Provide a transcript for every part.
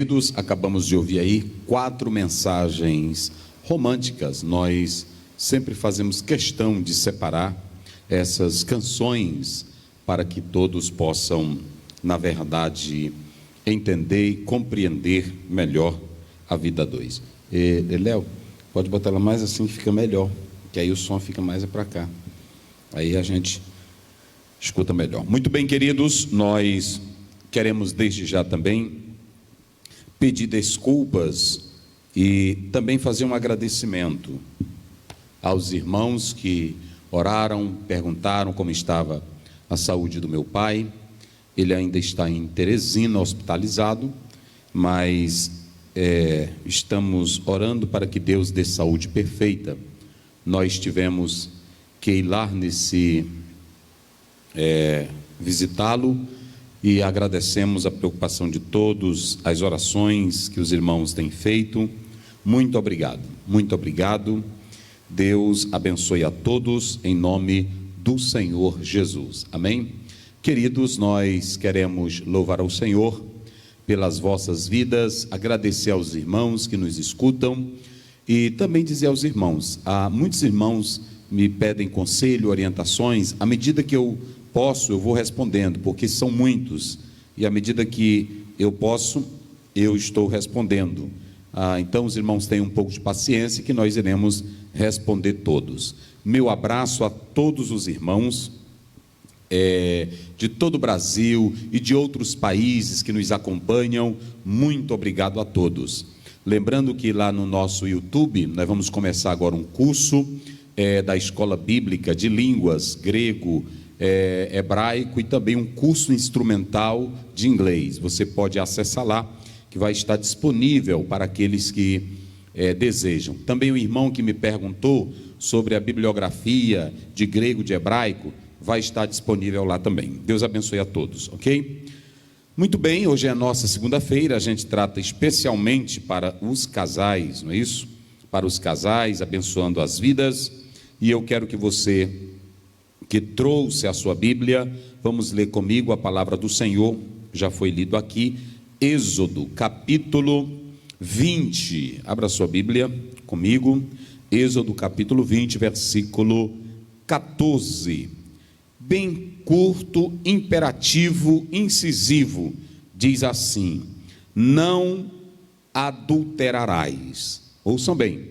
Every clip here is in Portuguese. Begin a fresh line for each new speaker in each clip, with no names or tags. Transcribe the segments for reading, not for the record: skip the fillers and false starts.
Queridos, acabamos de ouvir aí 4 mensagens românticas. Nós sempre fazemos questão de separar essas canções para que todos possam, na verdade, entender e compreender melhor a vida a dois. Léo, pode botar ela mais assim que fica melhor, que aí o som fica mais para cá. Aí a gente escuta melhor. Muito bem, queridos, nós queremos desde já também pedir desculpas e também fazer um agradecimento aos irmãos que oraram, perguntaram como estava a saúde do meu pai. Ele ainda está em Teresina, hospitalizado, mas estamos orando para que Deus dê saúde perfeita. Nós tivemos que ir lá visitá-lo, e agradecemos a preocupação de todos, as orações que os irmãos têm feito. Muito obrigado, muito obrigado. Deus abençoe a todos, em nome do Senhor Jesus. Amém? Queridos, nós queremos louvar ao Senhor pelas vossas vidas, agradecer aos irmãos que nos escutam e também dizer aos irmãos, muitos irmãos me pedem conselho, orientações. À medida que eu posso, eu vou respondendo, porque são muitos, e à medida que eu posso, eu estou respondendo. Então os irmãos tenham um pouco de paciência, que nós iremos responder todos. Meu abraço a todos os irmãos de todo o Brasil e de outros países que nos acompanham. Muito obrigado a todos. Lembrando que lá no nosso YouTube, nós vamos começar agora um curso da Escola Bíblica de Línguas, grego, hebraico, e também um curso instrumental de inglês. Você pode acessar lá, que vai estar disponível para aqueles que desejam. Também o irmão que me perguntou sobre a bibliografia de grego, de hebraico, vai estar disponível lá também. Deus abençoe a todos, ok? Muito bem, hoje é a nossa segunda-feira, a gente trata especialmente para os casais, não é isso? Para os casais, abençoando as vidas, e eu quero que você que trouxe a sua Bíblia, vamos ler comigo a palavra do Senhor, já foi lido aqui, Êxodo, capítulo 20, abra sua Bíblia comigo, Êxodo, capítulo 20, versículo 14, bem curto, imperativo, incisivo, diz assim: não adulterarás. Ouçam bem,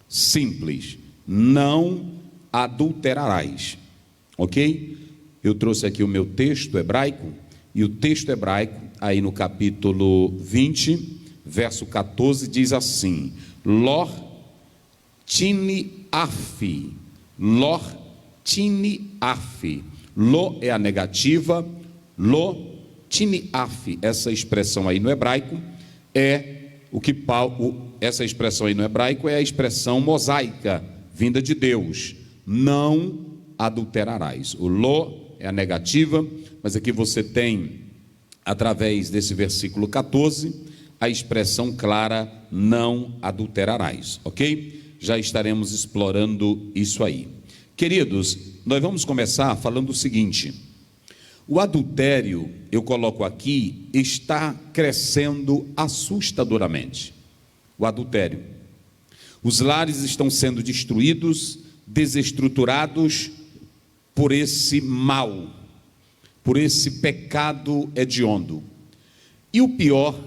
simples, não adulterarás. Ok? Eu trouxe aqui o meu texto hebraico, e o texto hebraico, aí no capítulo 20, verso 14, diz assim: Lor tini afi, Lor tini afi. Lo é a negativa, lo tini afi. Essa expressão aí no hebraico essa expressão aí no hebraico é a expressão mosaica, vinda de Deus. Não adulterarás. O lo é a negativa, mas aqui você tem, através desse versículo 14, a expressão clara, não adulterarás, ok? Já estaremos explorando isso aí. Queridos, nós vamos começar falando o seguinte: o adultério, eu coloco aqui, está crescendo assustadoramente. O adultério. Os lares estão sendo destruídos, desestruturados por esse mal, por esse pecado hediondo. E o pior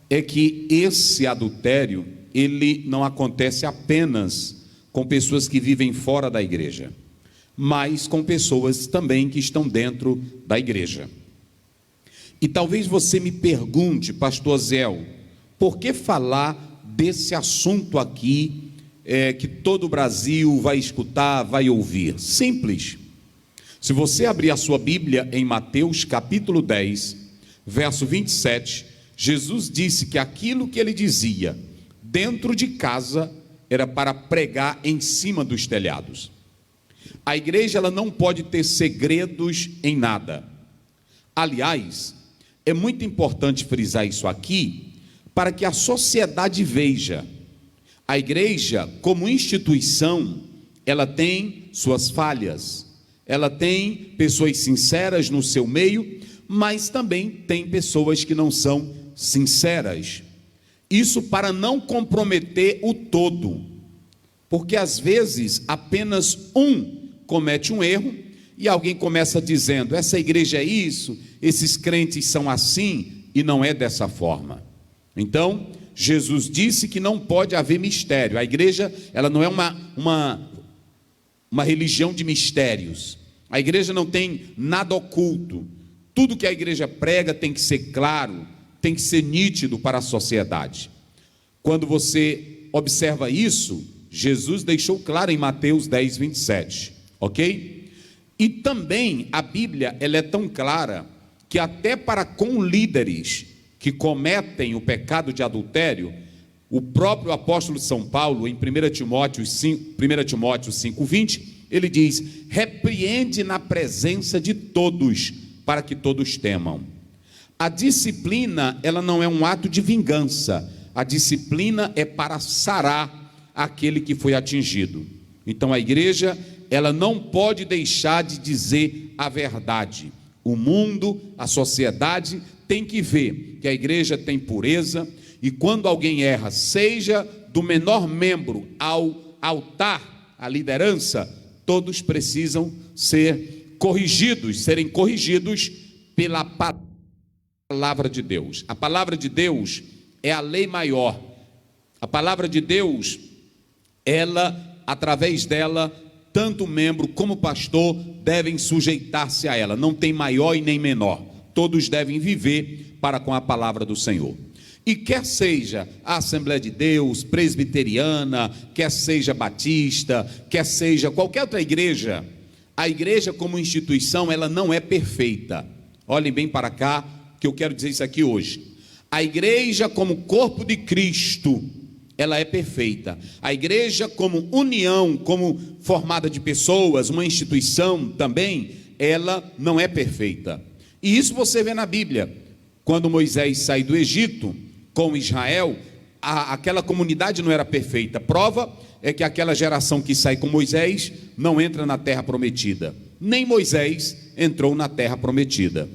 é que esse adultério, ele não acontece apenas com pessoas que vivem fora da igreja, mas com pessoas também que estão dentro da igreja. E talvez você me pergunte, pastor Zéu, por que falar desse assunto aqui, que todo o Brasil vai escutar, vai ouvir? Simples. Se você abrir a sua Bíblia em Mateus capítulo 10, verso 27, Jesus disse que aquilo que ele dizia dentro de casa era para pregar em cima dos telhados. A igreja, ela não pode ter segredos em nada. Aliás, é muito importante frisar isso aqui, para que a sociedade veja. A igreja, como instituição, ela tem suas falhas, ela tem pessoas sinceras no seu meio, mas também tem pessoas que não são sinceras. Isso para não comprometer o todo, porque às vezes apenas um comete um erro e alguém começa dizendo: essa igreja é isso, esses crentes são assim, e não é dessa forma. Então, Jesus disse que não pode haver mistério. A igreja, ela não é uma religião de mistérios. A igreja não tem nada oculto. Tudo que a igreja prega tem que ser claro, tem que ser nítido para a sociedade. Quando você observa isso, Jesus deixou claro em Mateus 10, 27, ok? E também a Bíblia, ela é tão clara que até para com líderes que cometem o pecado de adultério, o próprio apóstolo São Paulo, em 1 Timóteo 5, 20, ele diz: repreende na presença de todos, para que todos temam. A disciplina, ela não é um ato de vingança, a disciplina é para sarar aquele que foi atingido. Então a igreja, ela não pode deixar de dizer a verdade. O mundo, a sociedade tem que ver que a igreja tem pureza, e quando alguém erra, seja do menor membro ao altar, à liderança, todos precisam serem corrigidos pela palavra de Deus. A palavra de Deus é a lei maior. A palavra de Deus, ela, através dela, tanto o membro como o pastor devem sujeitar-se a ela. Não tem maior e nem menor. Todos devem viver para com a palavra do Senhor. E quer seja a Assembleia de Deus, presbiteriana, quer seja batista, quer seja qualquer outra igreja, a igreja como instituição, ela não é perfeita. Olhem bem para cá, que eu quero dizer isso aqui hoje. A igreja como corpo de Cristo, ela é perfeita. A igreja como união, como formada de pessoas, uma instituição também, ela não é perfeita. E isso você vê na Bíblia. Quando Moisés sai do Egito com Israel, aquela comunidade não era perfeita. Prova é que aquela geração que sai com Moisés não entra na terra prometida. Nem Moisés entrou na terra prometida.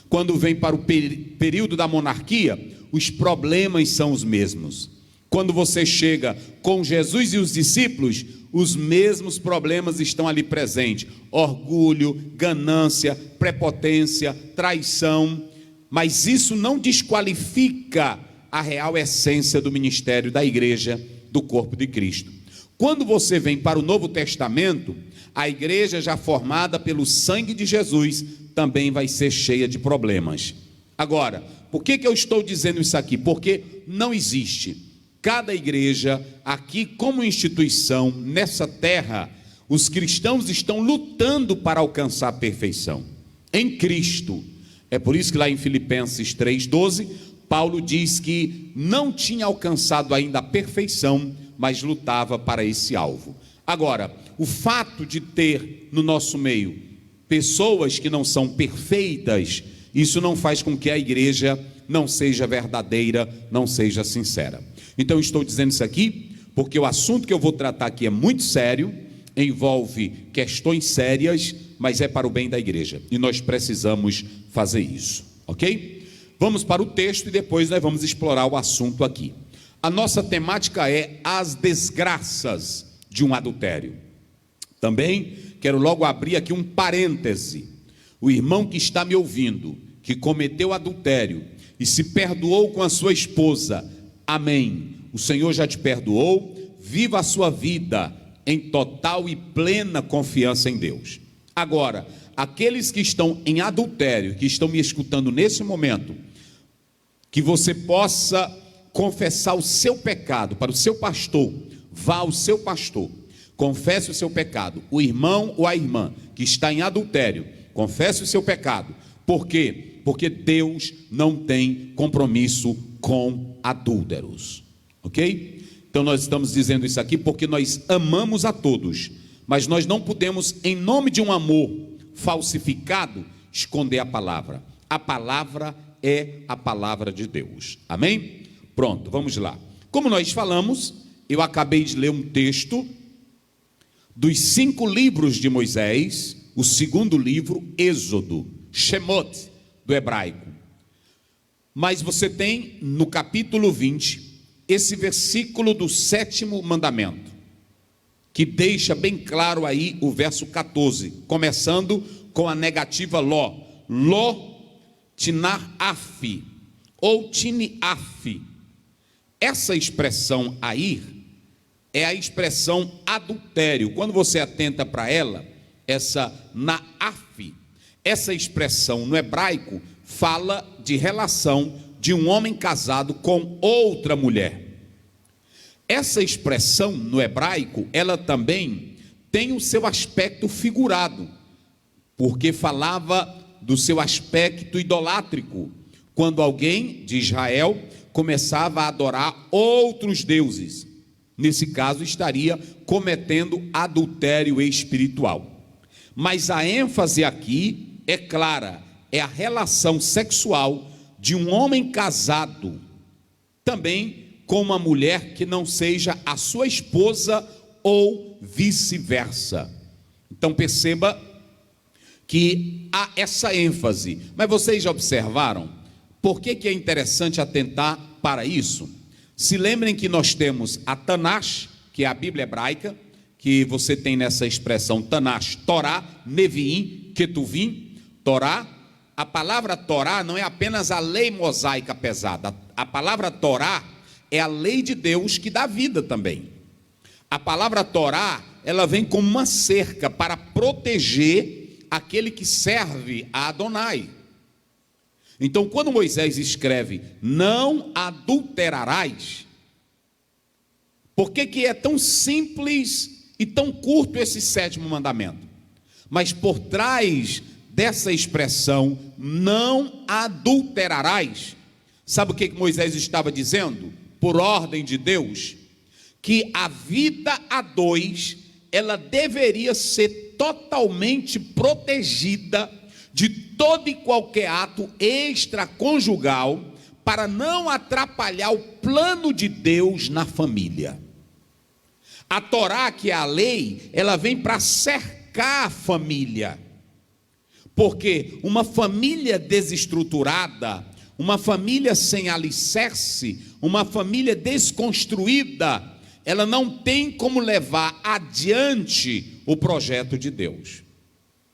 Quando vem para o período da monarquia, os problemas são os mesmos. Quando você chega com Jesus e os discípulos, os mesmos problemas estão ali presentes: orgulho, ganância, prepotência, traição. Mas isso não desqualifica a real essência do ministério da igreja, do corpo de Cristo. Quando você vem para o Novo Testamento, a igreja já formada pelo sangue de Jesus também vai ser cheia de problemas. Agora, por que eu estou dizendo isso aqui? Porque não existe. Cada igreja aqui como instituição, nessa terra, os cristãos estão lutando para alcançar a perfeição em Cristo. É por isso que lá em Filipenses 3,12, Paulo diz que não tinha alcançado ainda a perfeição, mas lutava para esse alvo. Agora, o fato de ter no nosso meio pessoas que não são perfeitas, isso não faz com que a igreja não seja verdadeira, não seja sincera. Então estou dizendo isso aqui porque o assunto que eu vou tratar aqui é muito sério, envolve questões sérias, mas é para o bem da igreja, e nós precisamos fazer isso, ok? Vamos para o texto e depois nós vamos explorar o assunto aqui. A nossa temática é as desgraças de um adultério. Também quero logo abrir aqui um parêntese. O irmão que está me ouvindo, que cometeu adultério e se perdoou com a sua esposa, amém, o Senhor já te perdoou, viva a sua vida em total e plena confiança em Deus. Agora, aqueles que estão em adultério, que estão me escutando nesse momento, que você possa confessar o seu pecado para o seu pastor. Vá ao seu pastor, confesse o seu pecado. O irmão ou a irmã que está em adultério, confesse o seu pecado. Por quê? Porque Deus não tem compromisso com adúlteros, ok? Então nós estamos dizendo isso aqui porque nós amamos a todos, mas nós não podemos, em nome de um amor falsificado, esconder a palavra. A palavra é a palavra de Deus, amém? Pronto, vamos lá. Como nós falamos, eu acabei de ler um texto dos 5 livros de Moisés, o segundo livro, Êxodo, Shemot, do hebraico. Mas você tem no capítulo 20, esse versículo do 7º mandamento, que deixa bem claro aí o verso 14, começando com a negativa Ló. Ló tinaraf, ou tiniaf. Essa expressão aí é a expressão adultério. Quando você atenta para ela, essa naaf, essa expressão no hebraico fala de relação de um homem casado com outra mulher. Essa expressão no hebraico, ela também tem o seu aspecto figurado, porque falava do seu aspecto idolátrico, quando alguém de Israel começava a adorar outros deuses. Nesse caso, estaria cometendo adultério espiritual. Mas a ênfase aqui é clara, é a relação sexual de um homem casado, também com uma mulher que não seja a sua esposa ou vice-versa. Então perceba que há essa ênfase. Mas vocês já observaram por que é interessante atentar para isso? Se lembrem que nós temos a Tanash, que é a Bíblia hebraica, que você tem nessa expressão Tanash, Torá, Neviim, Ketuvim, Torá. A palavra Torá não é apenas a lei mosaica pesada. A palavra Torá é a lei de Deus que dá vida também. A palavra Torá, ela vem como uma cerca para proteger aquele que serve a Adonai. Então, quando Moisés escreve, não adulterarás, por que é tão simples e tão curto esse 7º mandamento? Mas por trás dessa expressão, não adulterarás, sabe o que Moisés estava dizendo? Por ordem de Deus, que a vida a dois, ela deveria ser totalmente protegida de todo e qualquer ato extraconjugal, para não atrapalhar o plano de Deus na família. A Torá, que é a lei, ela vem para cercar a família, porque uma família desestruturada, uma família sem alicerce, uma família desconstruída, ela não tem como levar adiante o projeto de Deus.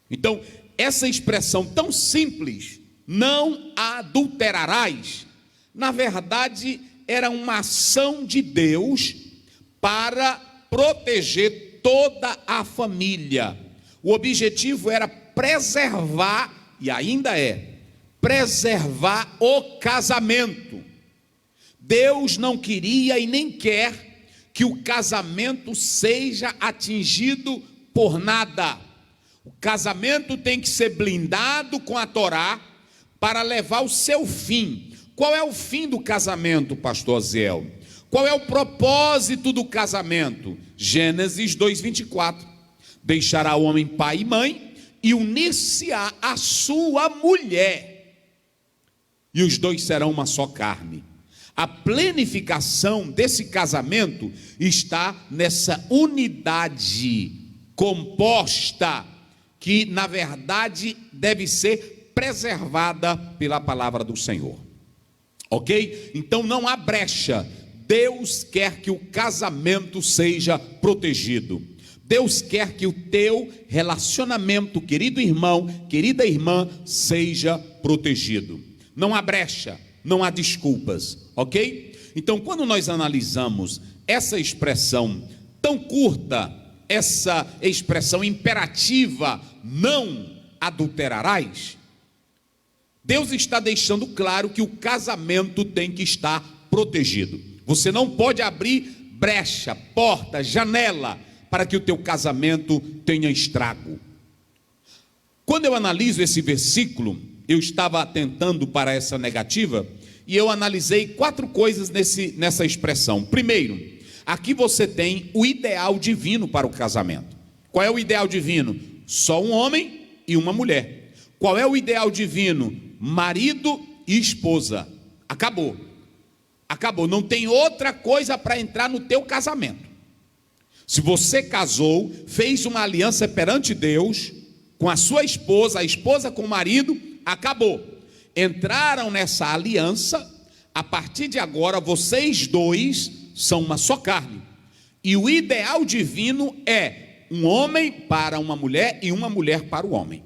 Então, essa expressão tão simples, não adulterarás, na verdade, era uma ação de Deus para proteger toda a família. O objetivo era preservar, e ainda é, preservar o casamento. Deus não queria e nem quer que o casamento seja atingido por nada. O casamento tem que ser blindado com a Torá para levar o seu fim. Qual é o fim do casamento, pastor Aziel? Qual é o propósito do casamento? Gênesis 2:24. Deixará o homem pai e mãe e unir-se-á a sua mulher, e os dois serão uma só carne. A planificação desse casamento está nessa unidade composta, que na verdade deve ser preservada pela palavra do Senhor. Ok? Então não há brecha. Deus quer que o casamento seja protegido. Deus quer que o teu relacionamento, querido irmão, querida irmã, seja protegido. Não há brecha, não há desculpas, ok? Então, quando nós analisamos essa expressão tão curta, essa expressão imperativa, não adulterarás, Deus está deixando claro que o casamento tem que estar protegido. Você não pode abrir brecha, porta, janela, para que o teu casamento tenha estrago. Quando eu analiso esse versículo, eu estava atentando para essa negativa, e eu analisei 4 coisas nessa expressão. Primeiro, aqui você tem o ideal divino para o casamento. Qual é o ideal divino? Só um homem e uma mulher. Qual é o ideal divino? Marido e esposa. Acabou. Acabou. Não tem outra coisa para entrar no teu casamento. Se você casou, fez uma aliança perante Deus, com a sua esposa, a esposa com o marido, acabou. entraram nessa aliança. A partir de agora, vocês dois são uma só carne. E o ideal divino é um homem para uma mulher e uma mulher para o homem.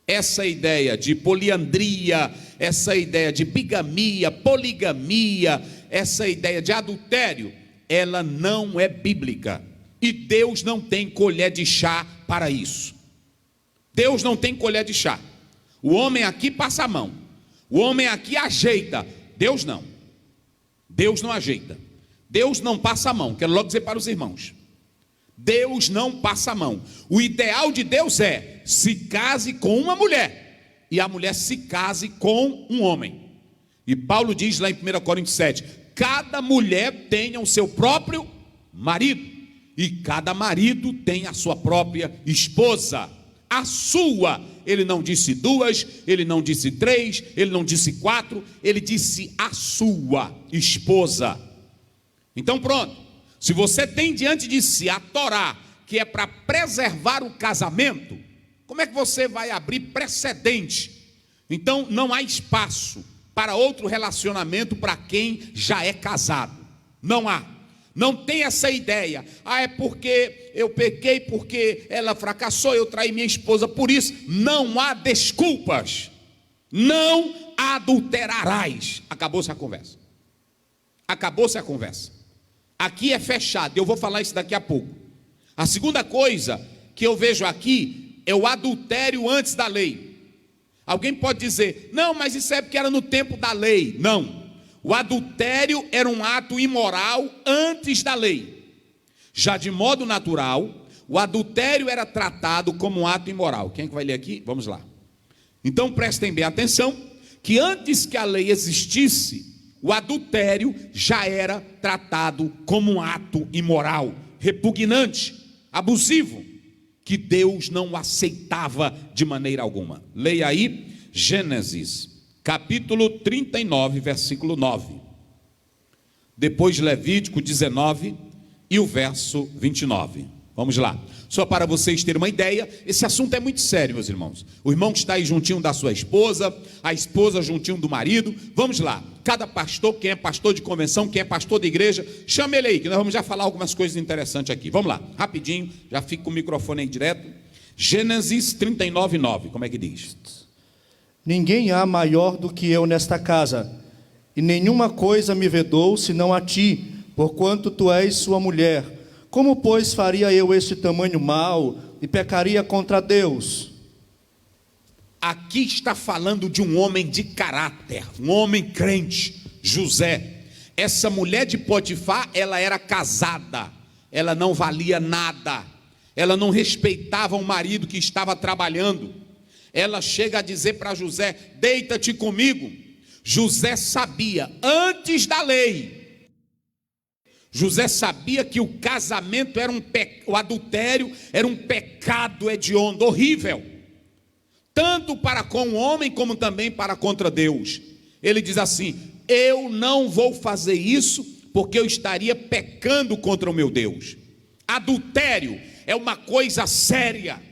Essa ideia de poliandria, essa ideia de bigamia, poligamia, essa ideia de adultério, ela não é bíblica. E Deus não tem colher de chá para isso. Deus não tem colher de chá. O homem aqui passa a mão, o homem aqui ajeita. Deus não. Deus não ajeita. Deus não passa a mão. Quero logo dizer para os irmãos: Deus não passa a mão. O ideal de Deus é: se case com uma mulher e a mulher se case com um homem. E Paulo diz lá em 1 Coríntios 7: cada mulher tenha o seu próprio marido, e cada marido tem a sua própria esposa. A sua, ele não disse duas, ele não disse três, ele não disse quatro, ele disse a sua esposa. Então pronto, se você tem diante de si a Torá, que é para preservar o casamento, como é que você vai abrir precedente? Então não há espaço para outro relacionamento para quem já é casado. Não há. Não tem essa ideia: é porque eu pequei, porque ela fracassou, eu traí minha esposa por isso. Não há desculpas. Não adulterarás. Acabou-se a conversa. Acabou-se a conversa. Aqui é fechado, eu vou falar isso daqui a pouco. A segunda coisa que eu vejo aqui é o adultério antes da lei. Alguém pode dizer: não, mas isso é porque era no tempo da lei. Não. O adultério era um ato imoral antes da lei. Já de modo natural, o adultério era tratado como um ato imoral. Quem é que vai ler aqui? Vamos lá. Então prestem bem atenção, que antes que a lei existisse, o adultério já era tratado como um ato imoral, repugnante, abusivo, que Deus não aceitava de maneira alguma. Leia aí Gênesis capítulo 39, versículo 9. Depois Levítico 19 e o verso 29. Vamos lá. Só para vocês terem uma ideia, esse assunto é muito sério, meus irmãos. O irmão que está aí juntinho da sua esposa, a esposa juntinho do marido. Vamos lá. Cada pastor, quem é pastor de convenção, quem é pastor de igreja, chame ele aí, que nós vamos já falar algumas coisas interessantes aqui. Vamos lá, rapidinho, já fica com o microfone aí direto. Gênesis 39, 9. Como é que diz?
Ninguém há maior do que eu nesta casa, e nenhuma coisa me vedou, senão a ti, porquanto tu és sua mulher. Como, pois, faria eu este tamanho mal, e pecaria contra Deus?
Aqui está falando de um homem de caráter, um homem crente, José. Essa mulher de Potifar, ela era casada, ela não valia nada, ela não respeitava o marido que estava trabalhando. Ela chega a dizer para José: deita-te comigo. José sabia, antes da lei, José sabia que o casamento era o adultério era um pecado hediondo, horrível, tanto para com o homem como também para contra Deus. Ele diz assim: eu não vou fazer isso porque eu estaria pecando contra o meu Deus. Adultério é uma coisa séria.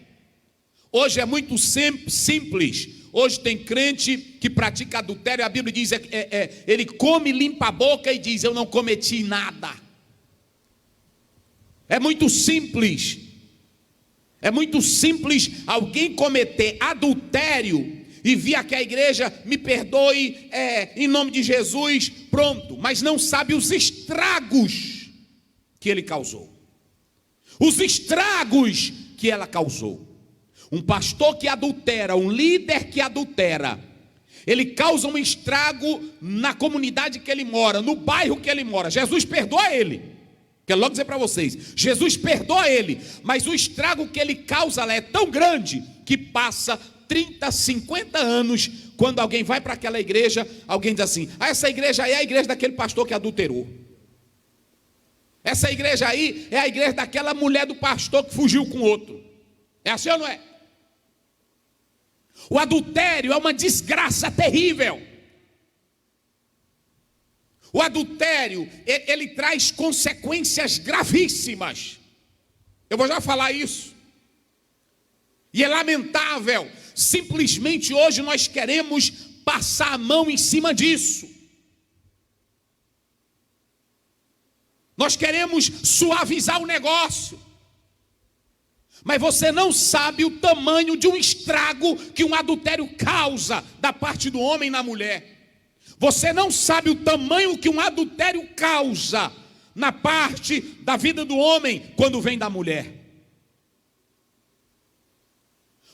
Hoje é muito simples. Hoje tem crente que pratica adultério. A Bíblia diz, ele come, limpa a boca e diz: eu não cometi nada. É muito simples. É muito simples alguém cometer adultério e vir que a igreja me perdoe, em nome de Jesus, pronto. Mas não sabe os estragos que ele causou. Os estragos que ela causou. Um pastor que adultera, um líder que adultera, ele causa um estrago na comunidade que ele mora, no bairro que ele mora. Jesus perdoa ele. Quero logo dizer para vocês, Jesus perdoa ele, mas o estrago que ele causa lá é tão grande que passa 30, 50 anos, quando alguém vai para aquela igreja, alguém diz assim: essa igreja aí é a igreja daquele pastor que adulterou. Essa igreja aí é a igreja daquela mulher do pastor que fugiu com outro. É assim ou não é? O adultério é uma desgraça terrível. O adultério, ele traz consequências gravíssimas. Eu vou já falar isso. E é lamentável. Simplesmente hoje nós queremos passar a mão em cima disso. Nós queremos suavizar o negócio. Mas você não sabe o tamanho de um estrago que um adultério causa da parte do homem na mulher. Você não sabe o tamanho que um adultério causa na parte da vida do homem quando vem da mulher.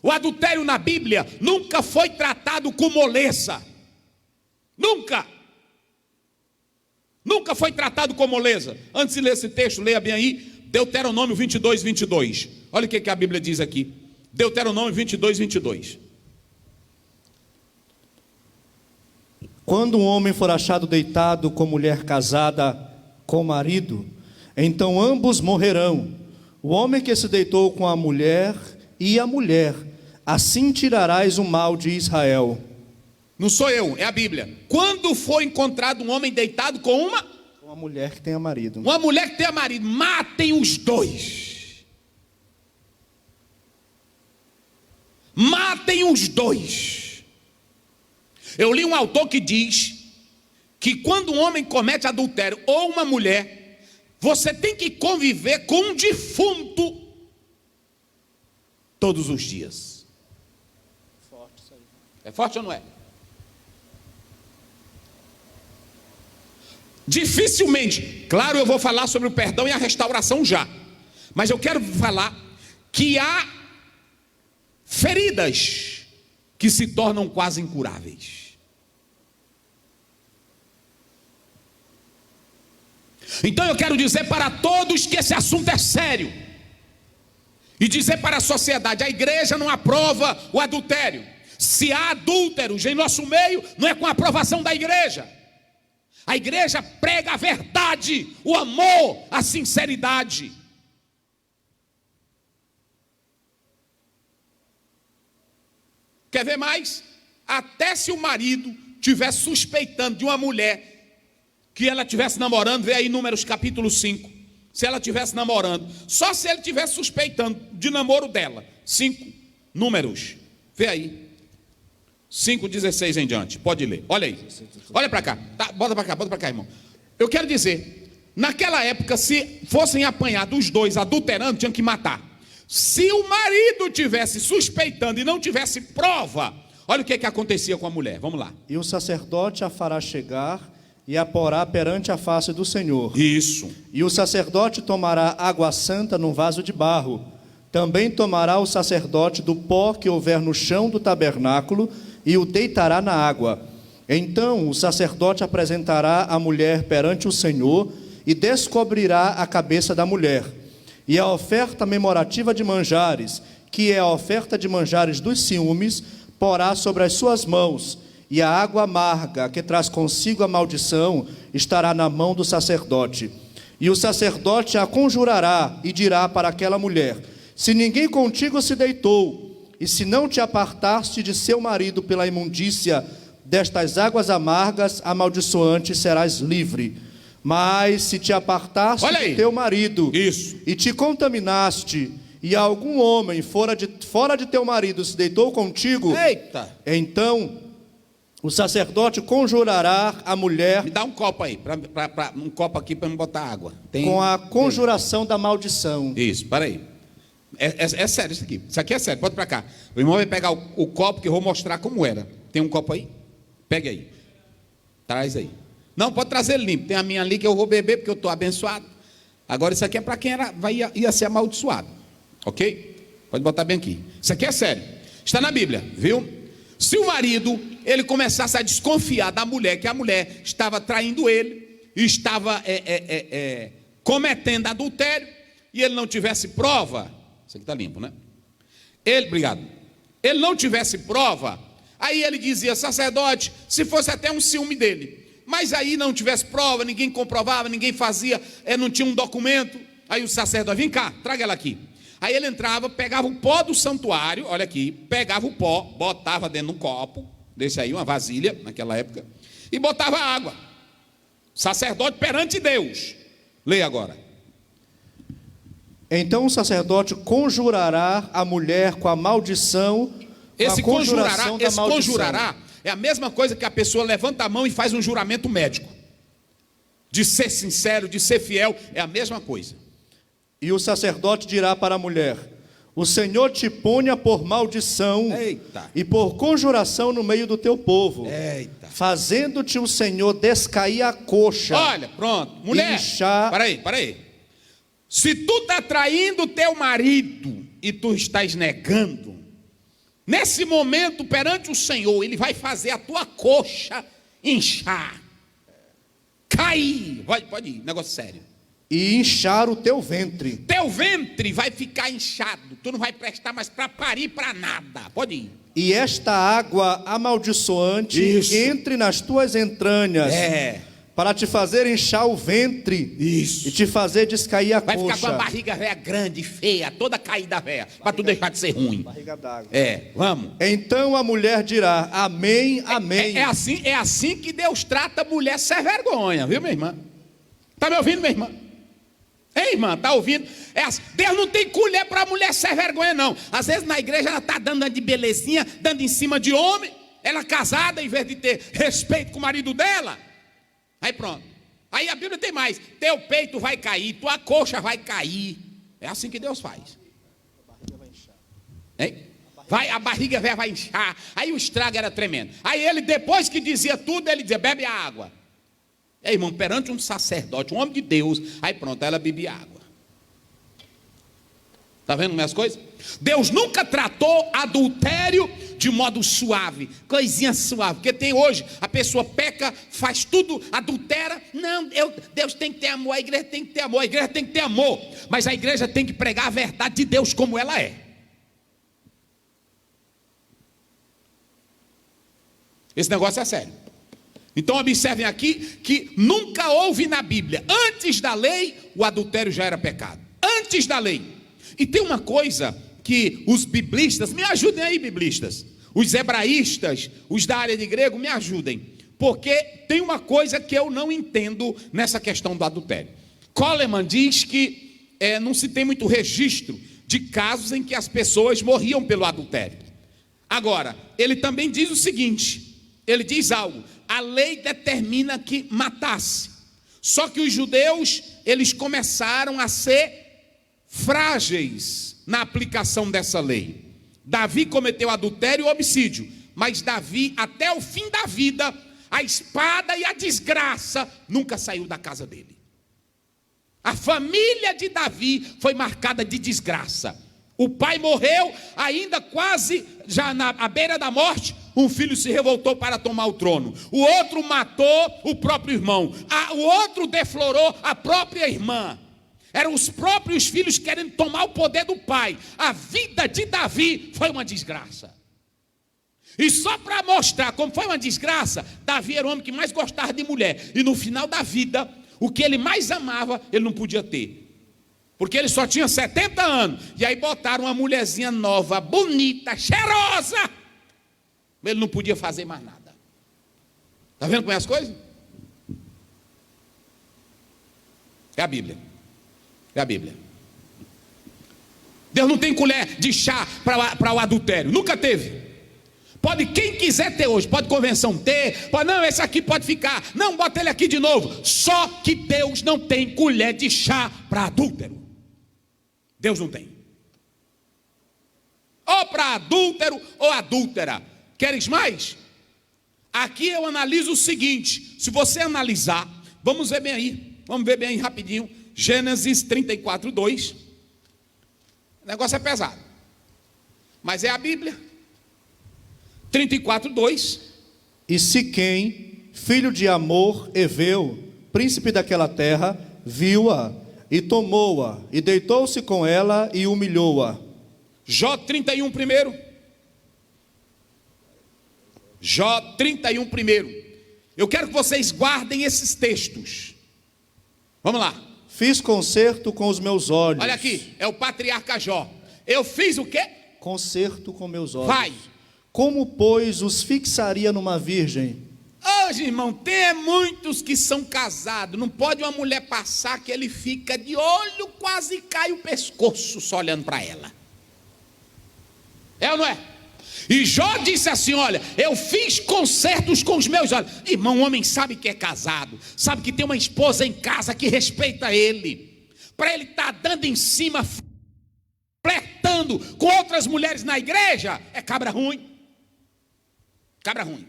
O adultério na Bíblia nunca foi tratado com moleza. Nunca. Nunca foi tratado com moleza. Antes de ler esse texto, leia bem aí, Deuteronômio 22, 22. Olha o que a Bíblia diz aqui. Deuteronômio 22, 22.
Quando um homem for achado deitado com mulher casada com marido, então ambos morrerão. O homem que se deitou com a mulher e a mulher. Assim tirarás o mal de Israel.
Não sou eu, é a Bíblia. Quando for encontrado um homem deitado com
uma mulher que tenha marido.
Uma mulher que tenha marido, matem os dois. Matem os dois. Eu li um autor que diz que quando um homem comete adultério ou uma mulher, você tem que conviver com um defunto todos os dias.
Forte isso aí.
É forte ou não é? Dificilmente, claro, eu vou falar sobre o perdão e a restauração já, mas eu quero falar que há feridas que se tornam quase incuráveis. Então eu quero dizer para todos que esse assunto é sério, e dizer para a sociedade: a igreja não aprova o adultério. Se há adúlteros em nosso meio, não é com a aprovação da igreja. A igreja prega a verdade, o amor, a sinceridade. Quer ver mais? Até se o marido estiver suspeitando de uma mulher que ela estivesse namorando, vê aí Números capítulo 5. Se ela estivesse namorando, só se ele estivesse suspeitando de namoro dela. 5 Números, vê aí. 5:16 em diante, pode ler, olha aí, olha para cá, tá, bota para cá, irmão. Eu quero dizer, naquela época, se fossem apanhados os dois adulterando, tinham que matar. Se o marido tivesse suspeitando e não tivesse prova, olha o que acontecia com a mulher, vamos lá.
E o sacerdote a fará chegar e a porá perante a face do Senhor.
Isso.
E o sacerdote tomará água santa num vaso de barro. Também tomará o sacerdote do pó que houver no chão do tabernáculo e o deitará na água. Então o sacerdote apresentará a mulher perante o Senhor e descobrirá a cabeça da mulher. E a oferta memorativa de manjares, que é a oferta de manjares dos ciúmes, porá sobre as suas mãos, e a água amarga, que traz consigo a maldição, estará na mão do sacerdote. E o sacerdote a conjurará e dirá para aquela mulher: se ninguém contigo se deitou, e se não te apartaste de seu marido pela imundícia destas águas amargas, amaldiçoante, serás livre. Mas se te apartaste de teu marido,
isso,
e te contaminaste, e algum homem fora de teu marido se deitou contigo,
eita,
então o sacerdote conjurará a mulher.
Me dá um copo aí, um copo aqui para me botar água.
Com a conjuração da maldição.
Isso, para aí. É sério isso aqui. Isso aqui é sério, pode para cá. O irmão vai pegar o copo que eu vou mostrar como era. Tem um copo aí? Pegue aí. Traz aí. Não, pode trazer limpo. Tem a minha ali que eu vou beber porque eu estou abençoado. Agora isso aqui é para quem ia ser amaldiçoado. Ok? Pode botar bem aqui. Isso aqui é sério. Está na Bíblia, viu? Se o marido, ele começasse a desconfiar da mulher, que a mulher estava traindo ele, e estava cometendo adultério, e ele não tivesse prova, isso aqui está limpo, né? Obrigado. Ele não tivesse prova, aí ele dizia: sacerdote, se fosse até um ciúme dele, mas aí não tivesse prova, ninguém comprovava, ninguém fazia, não tinha um documento, aí o sacerdote: vem cá, traga ela aqui. Aí ele entrava, pegava o pó do santuário, olha aqui, pegava o pó, botava dentro de um copo, desse aí, uma vasilha, naquela época, e botava água. Sacerdote perante Deus. Leia agora.
Então o sacerdote conjurará a mulher com a maldição.
Esse conjurará É a mesma coisa que a pessoa levanta a mão e faz um juramento médico. De ser sincero, de ser fiel, é a mesma coisa.
E o sacerdote dirá para a mulher: o Senhor te ponha por maldição e por conjuração no meio do teu povo, fazendo-te o Senhor descair a coxa.
Olha, pronto, mulher,
inchar...
para aí. Se tu está traindo teu marido e tu estás negando, nesse momento perante o Senhor, Ele vai fazer a tua coxa inchar, cair, pode ir, negócio sério.
E inchar o teu ventre.
Teu ventre vai ficar inchado. Tu não vai prestar mais para parir para nada. Pode ir.
E esta água amaldiçoante entre nas tuas entranhas. Para te fazer inchar o ventre. E te fazer descair a coxa.
Vai ficar com a barriga véia grande, feia, toda caída véia, para tu deixar de ser ruim.
Barriga d'água.
Vamos.
Então a mulher dirá: amém, amém.
É assim que Deus trata a mulher sem vergonha, viu, minha irmã? Está me ouvindo, minha irmã? Ei, irmã, está ouvindo? Deus não tem colher para a mulher ser vergonha, não. Às vezes na igreja ela está dando de belezinha, dando em cima de homem. Ela casada, em vez de ter respeito com o marido dela. Aí pronto. Aí a Bíblia tem mais: teu peito vai cair, tua coxa vai cair. É assim que Deus faz. A barriga velha vai inchar. Aí o estrago era tremendo. Aí ele, depois que dizia tudo, ele dizia: bebe a água. Irmão, perante um sacerdote, um homem de Deus, aí pronto, ela bebia água. Está vendo minhas coisas? Deus nunca tratou adultério de modo suave, coisinha suave, porque tem hoje, a pessoa peca, faz tudo, adultera. Não, Deus tem que ter amor, a igreja tem que ter amor, a igreja tem que ter amor, mas a igreja tem que pregar a verdade de Deus como ela é. Esse negócio é sério. Então observem aqui que nunca houve na Bíblia, antes da lei, o adultério já era pecado. Antes da lei. E tem uma coisa que os biblistas, me ajudem aí, biblistas, os hebraístas, os da área de grego, me ajudem, porque tem uma coisa que eu não entendo nessa questão do adultério. Coleman diz que não se tem muito registro de casos em que as pessoas morriam pelo adultério. Agora, ele também diz o seguinte, ele diz algo: a lei determina que matasse. Só que os judeus, eles começaram a ser frágeis na aplicação dessa lei. Davi cometeu adultério e homicídio, mas Davi, até o fim da vida, a espada e a desgraça nunca saiu da casa dele. A família de Davi foi marcada de desgraça. O pai morreu, ainda quase já à beira da morte, um filho se revoltou para tomar o trono. O outro matou o próprio irmão. O outro deflorou a própria irmã. Eram os próprios filhos querendo tomar o poder do pai. A vida de Davi foi uma desgraça. E só para mostrar como foi uma desgraça, Davi era o homem que mais gostava de mulher. E no final da vida, o que ele mais amava, ele não podia ter. Porque ele só tinha 70 anos. E aí botaram uma mulherzinha nova, bonita, cheirosa. Ele não podia fazer mais nada. Está vendo como é as coisas? É a Bíblia. É a Bíblia. Deus não tem colher de chá para o adultério. Nunca teve. Pode, quem quiser ter hoje, pode convenção ter, pode, não, esse aqui pode ficar, não, bota ele aqui de novo. Só que Deus não tem colher de chá para adúltero. Deus não tem. Ou para adúltero ou adúltera. Queres mais? Aqui eu analiso o seguinte, se você analisar, vamos ver bem aí rapidinho, Gênesis 34, 2. O negócio é pesado, mas é a Bíblia. 34, 2.
E Siquém, filho de Amor, Eveu, príncipe daquela terra, viu-a e tomou-a, e deitou-se com ela e humilhou-a.
Jó 31 primeiro. Jó 31 primeiro. Eu quero que vocês guardem esses textos. Vamos lá.
Fiz concerto com os meus olhos.
Olha aqui, é o patriarca Jó. Eu fiz o quê?
Concerto com meus olhos.
Vai.
Como, pois, os fixaria numa virgem?
Hoje, irmão, tem muitos que são casados. Não pode uma mulher passar que ele fica de olho, quase cai o pescoço só olhando para ela. É ou não é? E Jó disse assim: olha, eu fiz concertos com os meus olhos. Irmão, o homem sabe que é casado, sabe que tem uma esposa em casa que respeita ele. Para ele estar dando em cima, flertando com outras mulheres na igreja, é cabra ruim. Cabra ruim.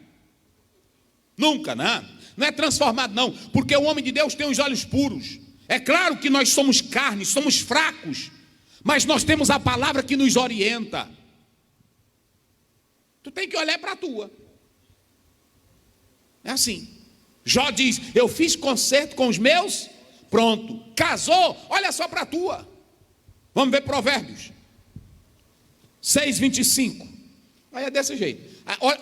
Nunca, né? Não é transformado não, porque o homem de Deus tem os olhos puros. É claro que nós somos carne, somos fracos, mas nós temos a palavra que nos orienta. Tu tem que olhar para a tua. É assim. Jó diz: eu fiz concerto com os meus, pronto. Casou, olha só para a tua. Vamos ver Provérbios 6:25. Aí é desse jeito.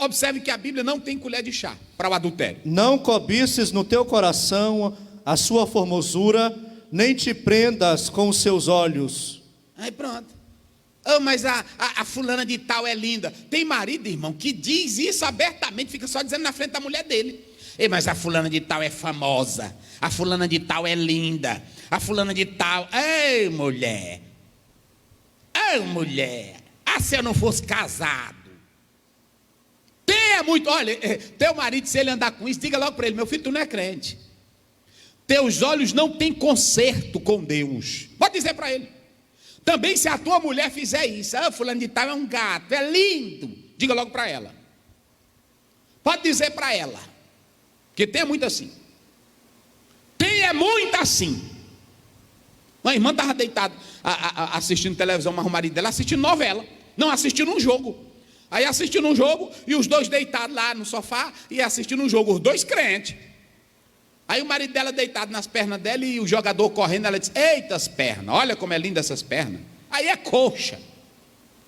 Observe que a Bíblia não tem colher de chá para o adultério.
Não cobices no teu coração a sua formosura, nem te prendas com os seus olhos.
Aí pronto. Oh, mas a fulana de tal é linda. Tem marido, irmão, que diz isso abertamente, fica só dizendo na frente da mulher dele. Ei, mas a fulana de tal é famosa, a fulana de tal é linda, a fulana de tal... Ei, mulher, se eu não fosse casado. Tenha muito... Olha, teu marido, se ele andar com isso, diga logo para ele: meu filho, tu não é crente. Teus olhos não têm conserto com Deus. Pode dizer para ele. Também se a tua mulher fizer isso: fulano de tal é um gato, é lindo, diga logo para ela. Pode dizer para ela, que tem muito assim. Tem muito assim. Uma irmã estava deitada assistindo televisão, mas o marido dela assistindo novela, não, assistindo um jogo. Aí assistindo um jogo, e os dois deitados lá no sofá, e assistindo um jogo, os dois crentes. Aí o marido dela deitado nas pernas dela, e o jogador correndo, ela disse: eita, as pernas, olha como é linda essas pernas. Aí é coxa,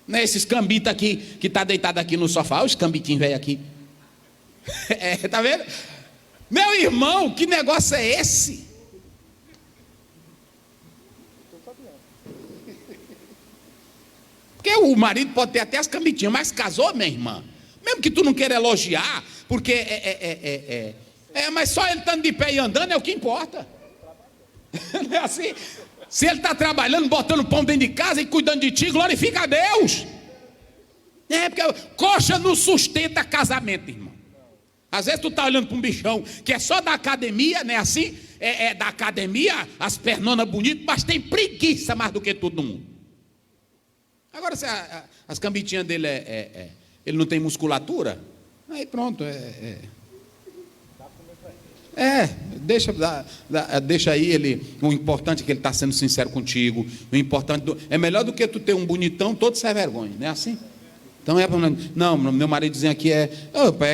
né? Esses cambitos aqui, que está deitado aqui no sofá, olha os cambitinhos velho aqui. Tá vendo? Meu irmão, que negócio é esse? Porque o marido pode ter até as cambitinhas, mas casou, minha irmã, mesmo que tu não queira elogiar, porque mas só ele estando de pé e andando é o que importa. Não é assim? Se ele está trabalhando, botando pão dentro de casa e cuidando de ti, glorifica a Deus. Porque coxa não sustenta casamento, irmão. Às vezes tu está olhando para um bichão que é só da academia, não é assim? É da academia, as pernonas bonitas, mas tem preguiça mais do que todo mundo. Agora, se as cambitinhas dele ele não tem musculatura, aí pronto, deixa aí ele. O importante é que ele está sendo sincero contigo. O importante é melhor do que tu ter um bonitão todo sem vergonha, não é assim? Então não, meu marido dizendo aqui é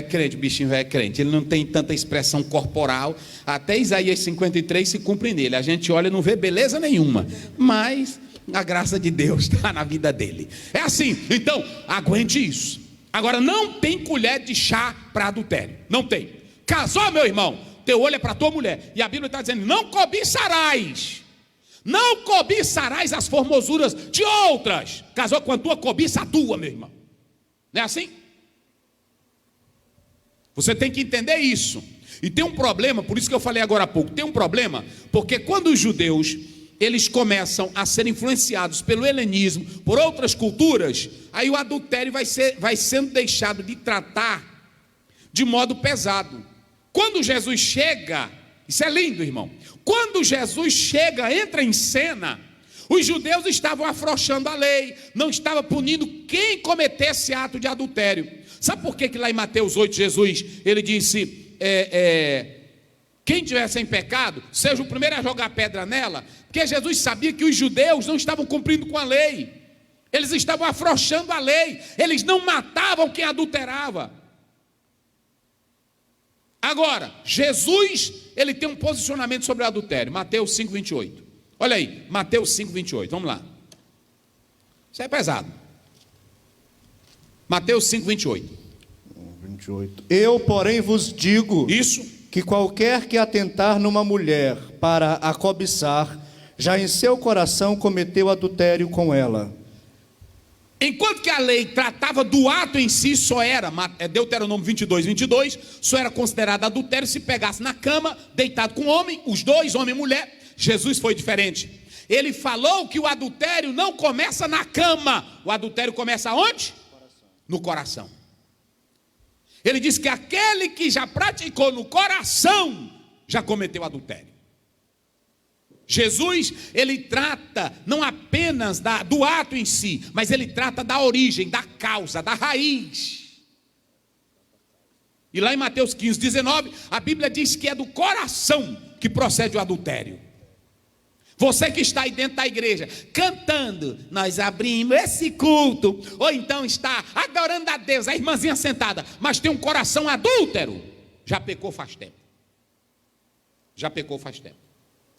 crente, o bichinho é crente, ele não tem tanta expressão corporal, até Isaías 53 se cumpre nele, a gente olha e não vê beleza nenhuma, mas a graça de Deus está na vida dele. É assim, então aguente isso. Agora, não tem colher de chá para adultério, não tem. Casou, meu irmão, teu olho é para tua mulher, e a Bíblia está dizendo: não cobiçarás as formosuras de outras. Casou com a tua, cobiça a tua, meu irmão. Não é assim? Você tem que entender isso. E tem um problema, por isso que eu falei agora há pouco, tem um problema, porque quando os judeus eles começam a ser influenciados pelo helenismo, por outras culturas, aí o adultério vai sendo deixado de tratar de modo pesado. Quando Jesus chega, isso é lindo, irmão, quando Jesus chega, entra em cena, os judeus estavam afrouxando a lei, não estavam punindo quem cometesse ato de adultério. Sabe por que lá em Mateus 8, Jesus, ele disse, quem tiver sem pecado, seja o primeiro a jogar pedra nela, porque Jesus sabia que os judeus não estavam cumprindo com a lei, eles estavam afrouxando a lei, eles não matavam quem adulterava. Agora, Jesus, ele tem um posicionamento sobre o adultério, Mateus 5, 28. Olha aí, Mateus 5, 28, vamos lá. Isso é pesado. Mateus 5, 28.
28. Eu, porém, vos digo...
Isso.
Que qualquer que atentar numa mulher para a cobiçar, já em seu coração cometeu adultério com ela.
Enquanto que a lei tratava do ato em si, só era, Deuteronômio 22, 22, só era considerado adultério se pegasse na cama, deitado com homem, os dois, homem e mulher. Jesus foi diferente. Ele falou que o adultério não começa na cama. O adultério começa onde? no coração. Ele diz que aquele que já praticou no coração, já cometeu adultério. Jesus, ele trata não apenas do ato em si, mas ele trata da origem, da causa, da raiz. E lá em Mateus 15, 19, a Bíblia diz que é do coração que procede o adultério. Você que está aí dentro da igreja, cantando, nós abrimos esse culto, ou então está adorando a Deus, a irmãzinha sentada, mas tem um coração adúltero, já pecou faz tempo. Já pecou faz tempo.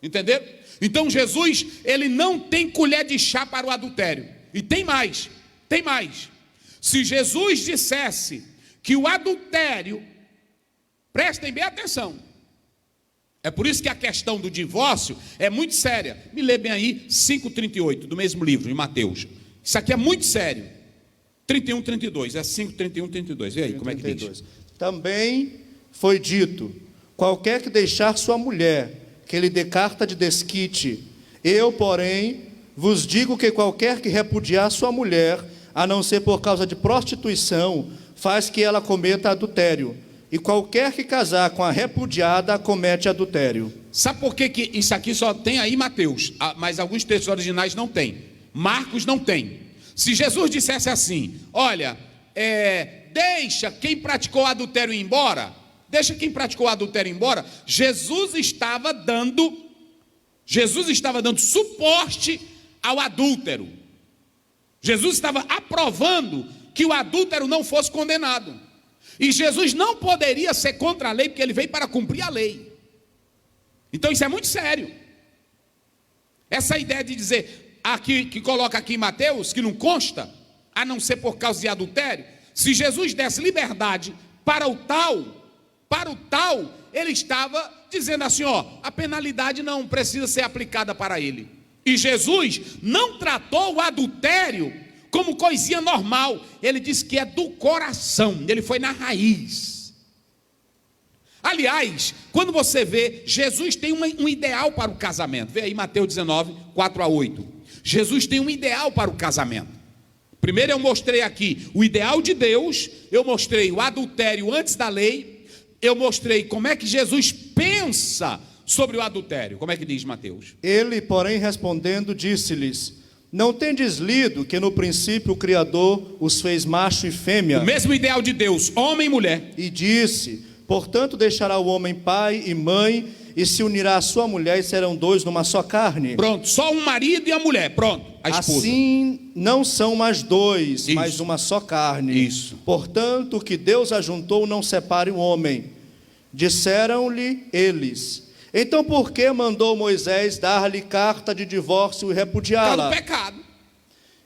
Entenderam? Então Jesus, ele não tem colher de chá para o adultério. E tem mais. Se Jesus dissesse que o adultério, prestem bem atenção, é por isso que a questão do divórcio é muito séria. Me lê bem aí 5:38 do mesmo livro, de Mateus. Isso aqui é muito sério. 31, 32, é 5, 31, 32. E aí, como é que diz?
Também foi dito: qualquer que deixar sua mulher, que lhe dê carta de desquite. Eu, porém, vos digo que qualquer que repudiar sua mulher, a não ser por causa de prostituição, faz que ela cometa adultério. E qualquer que casar com a repudiada, comete adultério.
Sabe por que isso aqui só tem aí Mateus, mas alguns textos originais não tem? Marcos não tem. Se Jesus dissesse assim, olha, deixa quem praticou adultério ir embora, Jesus estava dando suporte ao adúltero. Jesus estava aprovando que o adúltero não fosse condenado. E Jesus não poderia ser contra a lei, porque ele veio para cumprir a lei. Então isso é muito sério. Essa ideia de dizer, aqui, que coloca aqui em Mateus, que não consta, a não ser por causa de adultério, se Jesus desse liberdade para o tal, ele estava dizendo assim, a penalidade não precisa ser aplicada para ele. E Jesus não tratou o adultério como coisinha normal. Ele disse que é do coração, ele foi na raiz. Aliás, quando você vê, Jesus tem um ideal para o casamento. Vê aí Mateus 19, 4-8. Jesus tem um ideal para o casamento. Primeiro eu mostrei aqui o ideal de Deus, eu mostrei o adultério antes da lei, eu mostrei como é que Jesus pensa sobre o adultério. Como é que diz Mateus?
Ele, porém, respondendo, disse-lhes: não tendes lido que no princípio o Criador os fez macho e fêmea?
O mesmo ideal de Deus, homem e mulher.
E disse: portanto deixará o homem pai e mãe, e se unirá à sua mulher, e serão dois numa só carne.
Pronto, só um marido e a mulher, pronto, a esposa.
Assim não são mais dois,
Isso.
mas uma só carne.
Isso.
Portanto, o que Deus ajuntou, não separe o homem. Disseram-lhe eles: então por que mandou Moisés dar-lhe carta de divórcio e repudiá-la?
Pelo pecado.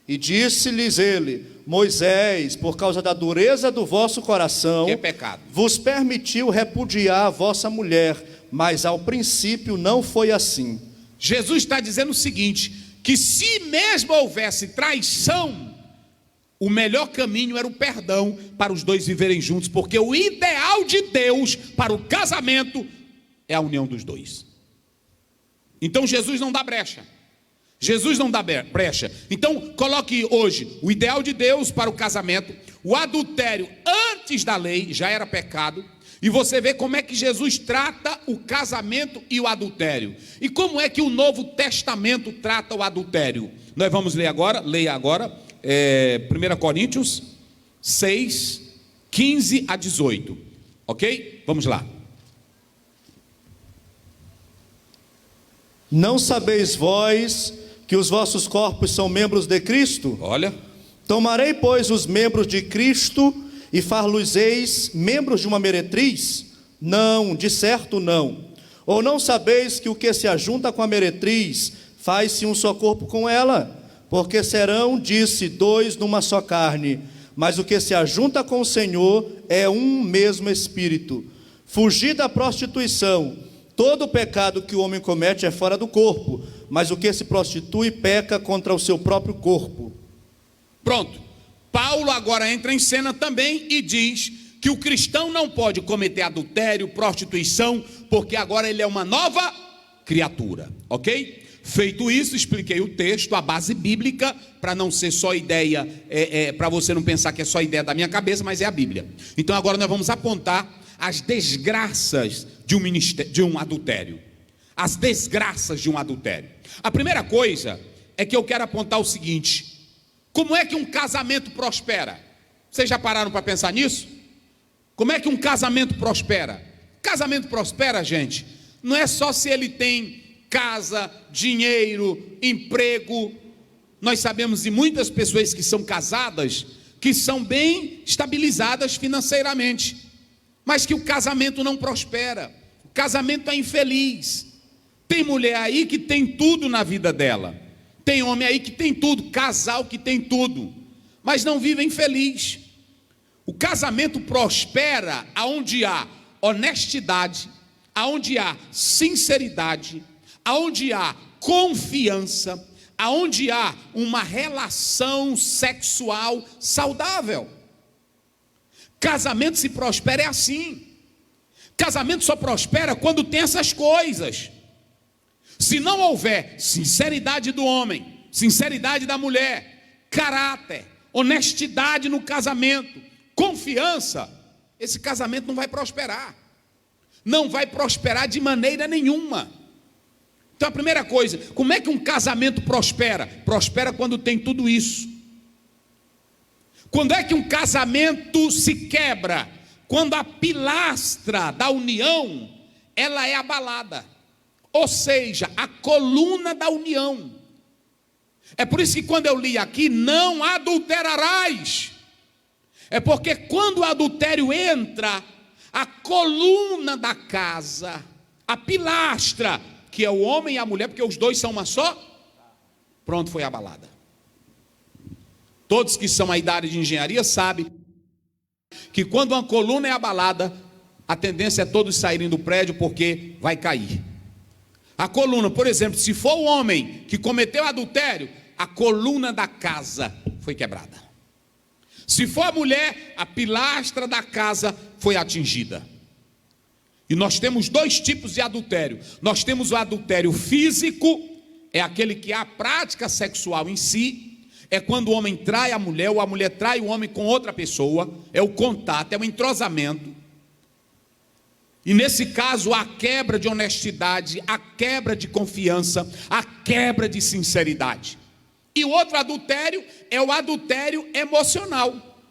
E disse-lhes ele: Moisés, por causa da dureza do vosso coração,
que é pecado,
vos permitiu repudiar a vossa mulher, mas ao princípio não foi assim.
Jesus está dizendo o seguinte, que se mesmo houvesse traição, o melhor caminho era o perdão para os dois viverem juntos, porque o ideal de Deus para o casamento é a união dos dois. Então Jesus não dá brecha. Então coloque hoje o ideal de Deus para o casamento. O adultério antes da lei já era pecado. E você vê como é que Jesus trata o casamento e o adultério. E como é que o Novo Testamento trata o adultério. Nós vamos ler agora, leia agora, 1 Coríntios 6, 15 a 18. Ok? Vamos lá.
Não sabeis vós que os vossos corpos são membros de Cristo?
Olha.
Tomarei, pois, os membros de Cristo e far-los-eis membros de uma meretriz? Não, de certo não. Ou não sabeis que o que se ajunta com a meretriz, faz-se um só corpo com ela? Porque serão, disse, dois numa só carne. Mas o que se ajunta com o Senhor é um mesmo espírito. Fugir da prostituição. Todo pecado que o homem comete é fora do corpo, mas o que se prostitui peca contra o seu próprio corpo.
Pronto. Paulo agora entra em cena também e diz que o cristão não pode cometer adultério, prostituição, porque agora ele é uma nova criatura, ok? Feito isso, expliquei o texto, a base bíblica, para não ser só ideia, para você não pensar que é só ideia da minha cabeça, mas é a Bíblia. Então agora nós vamos apontar as desgraças de um adultério. As desgraças de um adultério. A primeira coisa é que eu quero apontar o seguinte: como é que um casamento prospera? Vocês já pararam para pensar nisso? Como é que um casamento prospera? Casamento prospera, gente, não é só se ele tem casa, dinheiro, emprego. Nós sabemos de muitas pessoas que são casadas, que são bem estabilizadas financeiramente, mas que o casamento não prospera, o casamento é infeliz. Tem mulher aí que tem tudo na vida dela, tem homem aí que tem tudo, casal que tem tudo, mas não vivem feliz. O casamento prospera aonde há honestidade, aonde há sinceridade, aonde há confiança, aonde há uma relação sexual saudável. Casamento se prospera é assim. Casamento só prospera quando tem essas coisas. Se não houver sinceridade do homem, sinceridade da mulher, caráter, honestidade no casamento, confiança, esse casamento não vai prosperar. Não vai prosperar de maneira nenhuma. Então a primeira coisa, como é que um casamento prospera? Prospera quando tem tudo isso. Quando é que um casamento se quebra? Quando a pilastra da união, ela é abalada. Ou seja, a coluna da união. É por isso que quando eu li aqui, não adulterarás. É porque quando o adultério entra, a coluna da casa, a pilastra, que é o homem e a mulher, porque os dois são uma só, pronto, foi abalada. Todos que são aí da área de engenharia sabem que quando uma coluna é abalada, a tendência é todos saírem do prédio porque vai cair. A coluna, por exemplo, se for o homem que cometeu adultério, a coluna da casa foi quebrada. Se for a mulher, a pilastra da casa foi atingida. E nós temos dois tipos de adultério. Nós temos o adultério físico, é aquele que há a prática sexual em si, é quando o homem trai a mulher, ou a mulher trai o homem com outra pessoa, é o contato, é o entrosamento. E nesse caso, a quebra de honestidade, a quebra de confiança, a quebra de sinceridade. E o outro adultério é o adultério emocional.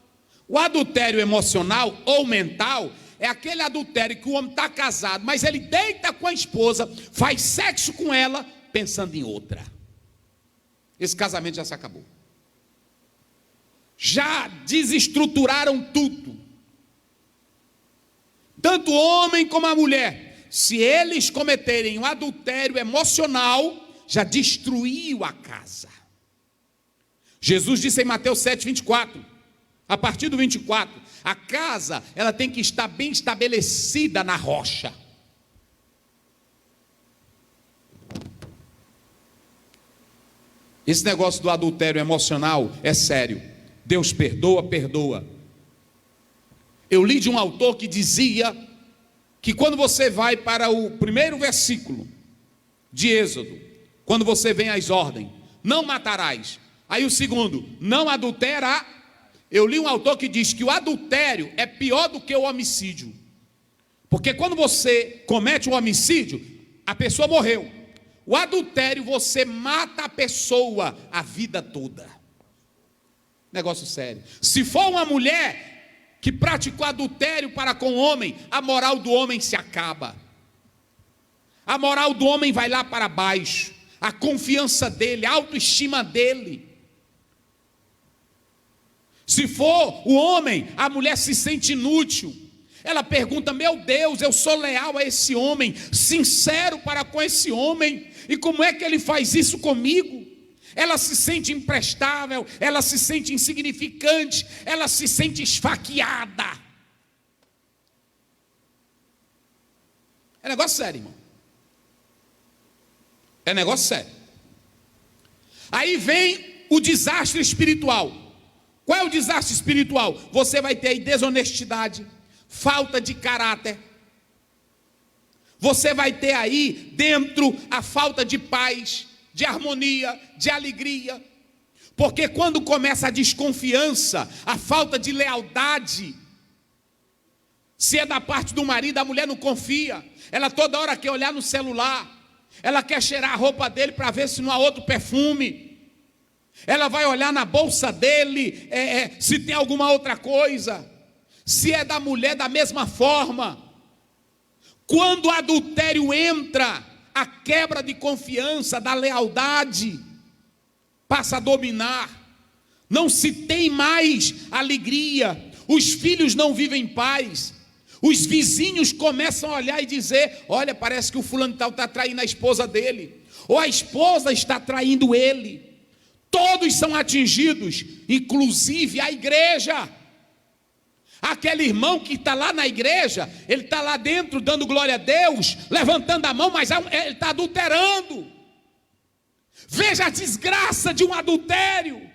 O adultério emocional ou mental é aquele adultério que o homem está casado, mas ele deita com a esposa, faz sexo com ela, pensando em outra. Esse casamento já se acabou. Já desestruturaram tudo. Tanto o homem como a mulher, se eles cometerem um adultério emocional, já destruiu a casa. Jesus disse em Mateus 7, 24, a partir do 24, a casa, ela tem que estar bem estabelecida na rocha. Esse negócio do adultério emocional é sério. Deus perdoa, perdoa. Eu li de um autor que dizia que quando você vai para o primeiro versículo de Êxodo, quando você vem às ordens, não matarás. Aí o segundo, não adultera. Eu li um autor que diz que o adultério é pior do que o homicídio. Porque quando você comete um homicídio, a pessoa morreu. O adultério, você mata a pessoa a vida toda. Negócio sério. Se for uma mulher que praticou adultério para com o homem, a moral do homem se acaba. A moral do homem vai lá para baixo. A confiança dele, a autoestima dele. Se for o homem, a mulher se sente inútil. Ela pergunta: meu Deus, eu sou leal a esse homem, sincero para com esse homem, e como é que ele faz isso comigo? Ela se sente imprestável, ela se sente insignificante, ela se sente esfaqueada. É negócio sério, irmão. É negócio sério. Aí vem o desastre espiritual. Qual é o desastre espiritual? Você vai ter aí desonestidade, falta de caráter, Você vai ter aí dentro a falta de paz, de harmonia, de alegria. Porque quando começa a desconfiança, a falta de lealdade, se é da parte do marido, a mulher não confia. Ela toda hora quer olhar no celular. Ela quer cheirar a roupa dele para ver se não há outro perfume. Ela vai olhar na bolsa dele, se tem alguma outra coisa. Se é da mulher, da mesma forma. Quando o adultério entra, a quebra de confiança, da lealdade, passa a dominar. Não se tem mais alegria. Os filhos não vivem em paz. Os vizinhos começam a olhar e dizer: olha, parece que o fulano tal está traindo a esposa dele, ou a esposa está traindo ele. Todos são atingidos, inclusive a igreja. Aquele irmão que está lá na igreja, ele está lá dentro dando glória a Deus, levantando a mão, mas ele está adulterando. Veja a desgraça de um adultério.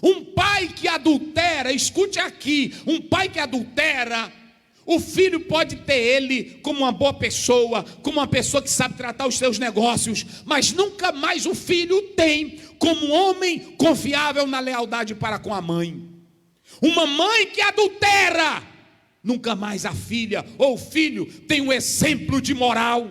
Um pai que adultera, escute aqui, um pai que adultera, o filho pode ter ele como uma boa pessoa, como uma pessoa que sabe tratar os seus negócios, mas nunca mais o filho tem como um homem confiável na lealdade para com a mãe. Uma mãe que adultera, nunca mais a filha ou o filho tem um exemplo de moral.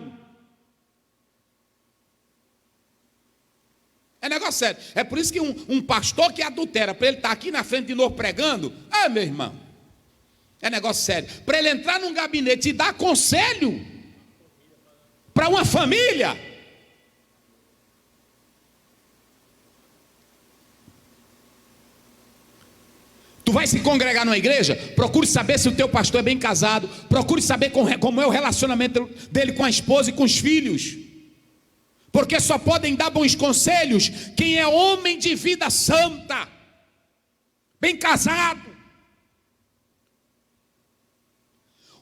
É negócio sério. É por isso que um pastor que adultera, para ele estar aqui na frente de novo pregando, meu irmão, é negócio sério. Para ele entrar num gabinete e dar conselho para uma família, tu vai se congregar numa igreja, procure saber se o teu pastor é bem casado, procure saber como é o relacionamento dele com a esposa e com os filhos, porque só podem dar bons conselhos quem é homem de vida santa, bem casado.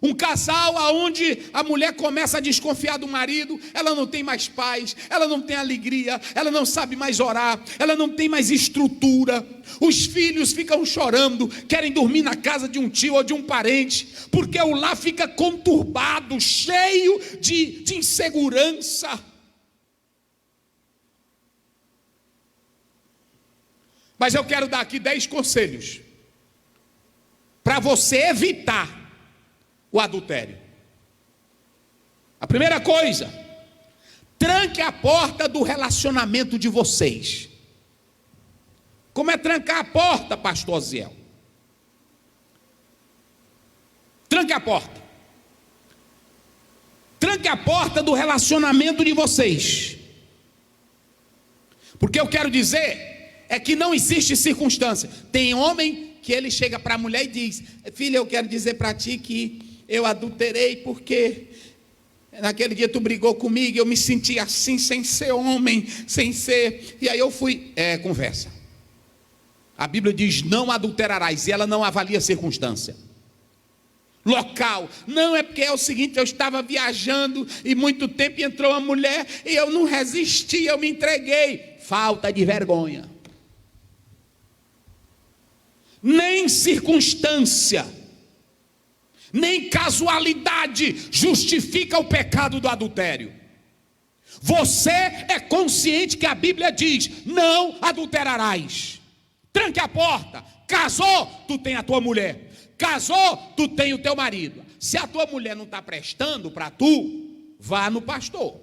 Um casal onde a mulher começa a desconfiar do marido, ela não tem mais paz, ela não tem alegria, ela não sabe mais orar, ela não tem mais estrutura. Os filhos ficam chorando, querem dormir na casa de um tio ou de um parente, porque o lar fica conturbado, cheio de insegurança. Mas eu quero dar aqui 10 conselhos para você evitar o adultério. A primeira coisa: tranque a porta do relacionamento de vocês. Como é trancar a porta, pastor Ziel? Tranque a porta. Tranque a porta do relacionamento de vocês. Porque eu quero dizer é que não existe circunstância. Tem homem que ele chega para a mulher e diz: filha, eu quero dizer para ti que eu adulterei porque naquele dia tu brigou comigo, eu me senti assim, sem ser homem, sem ser, e aí eu fui, conversa. A Bíblia diz: não adulterarás, e ela não avalia circunstância, local. Não, é porque é o seguinte, eu estava viajando e muito tempo entrou uma mulher e eu não resisti, eu me entreguei. Falta de vergonha. Nem circunstância, nem casualidade justifica o pecado do adultério. Você é consciente que a Bíblia diz: não adulterarás. Tranque a porta. Casou, tu tem a tua mulher. Casou, tu tem o teu marido. Se a tua mulher não está prestando para tu, vá no pastor.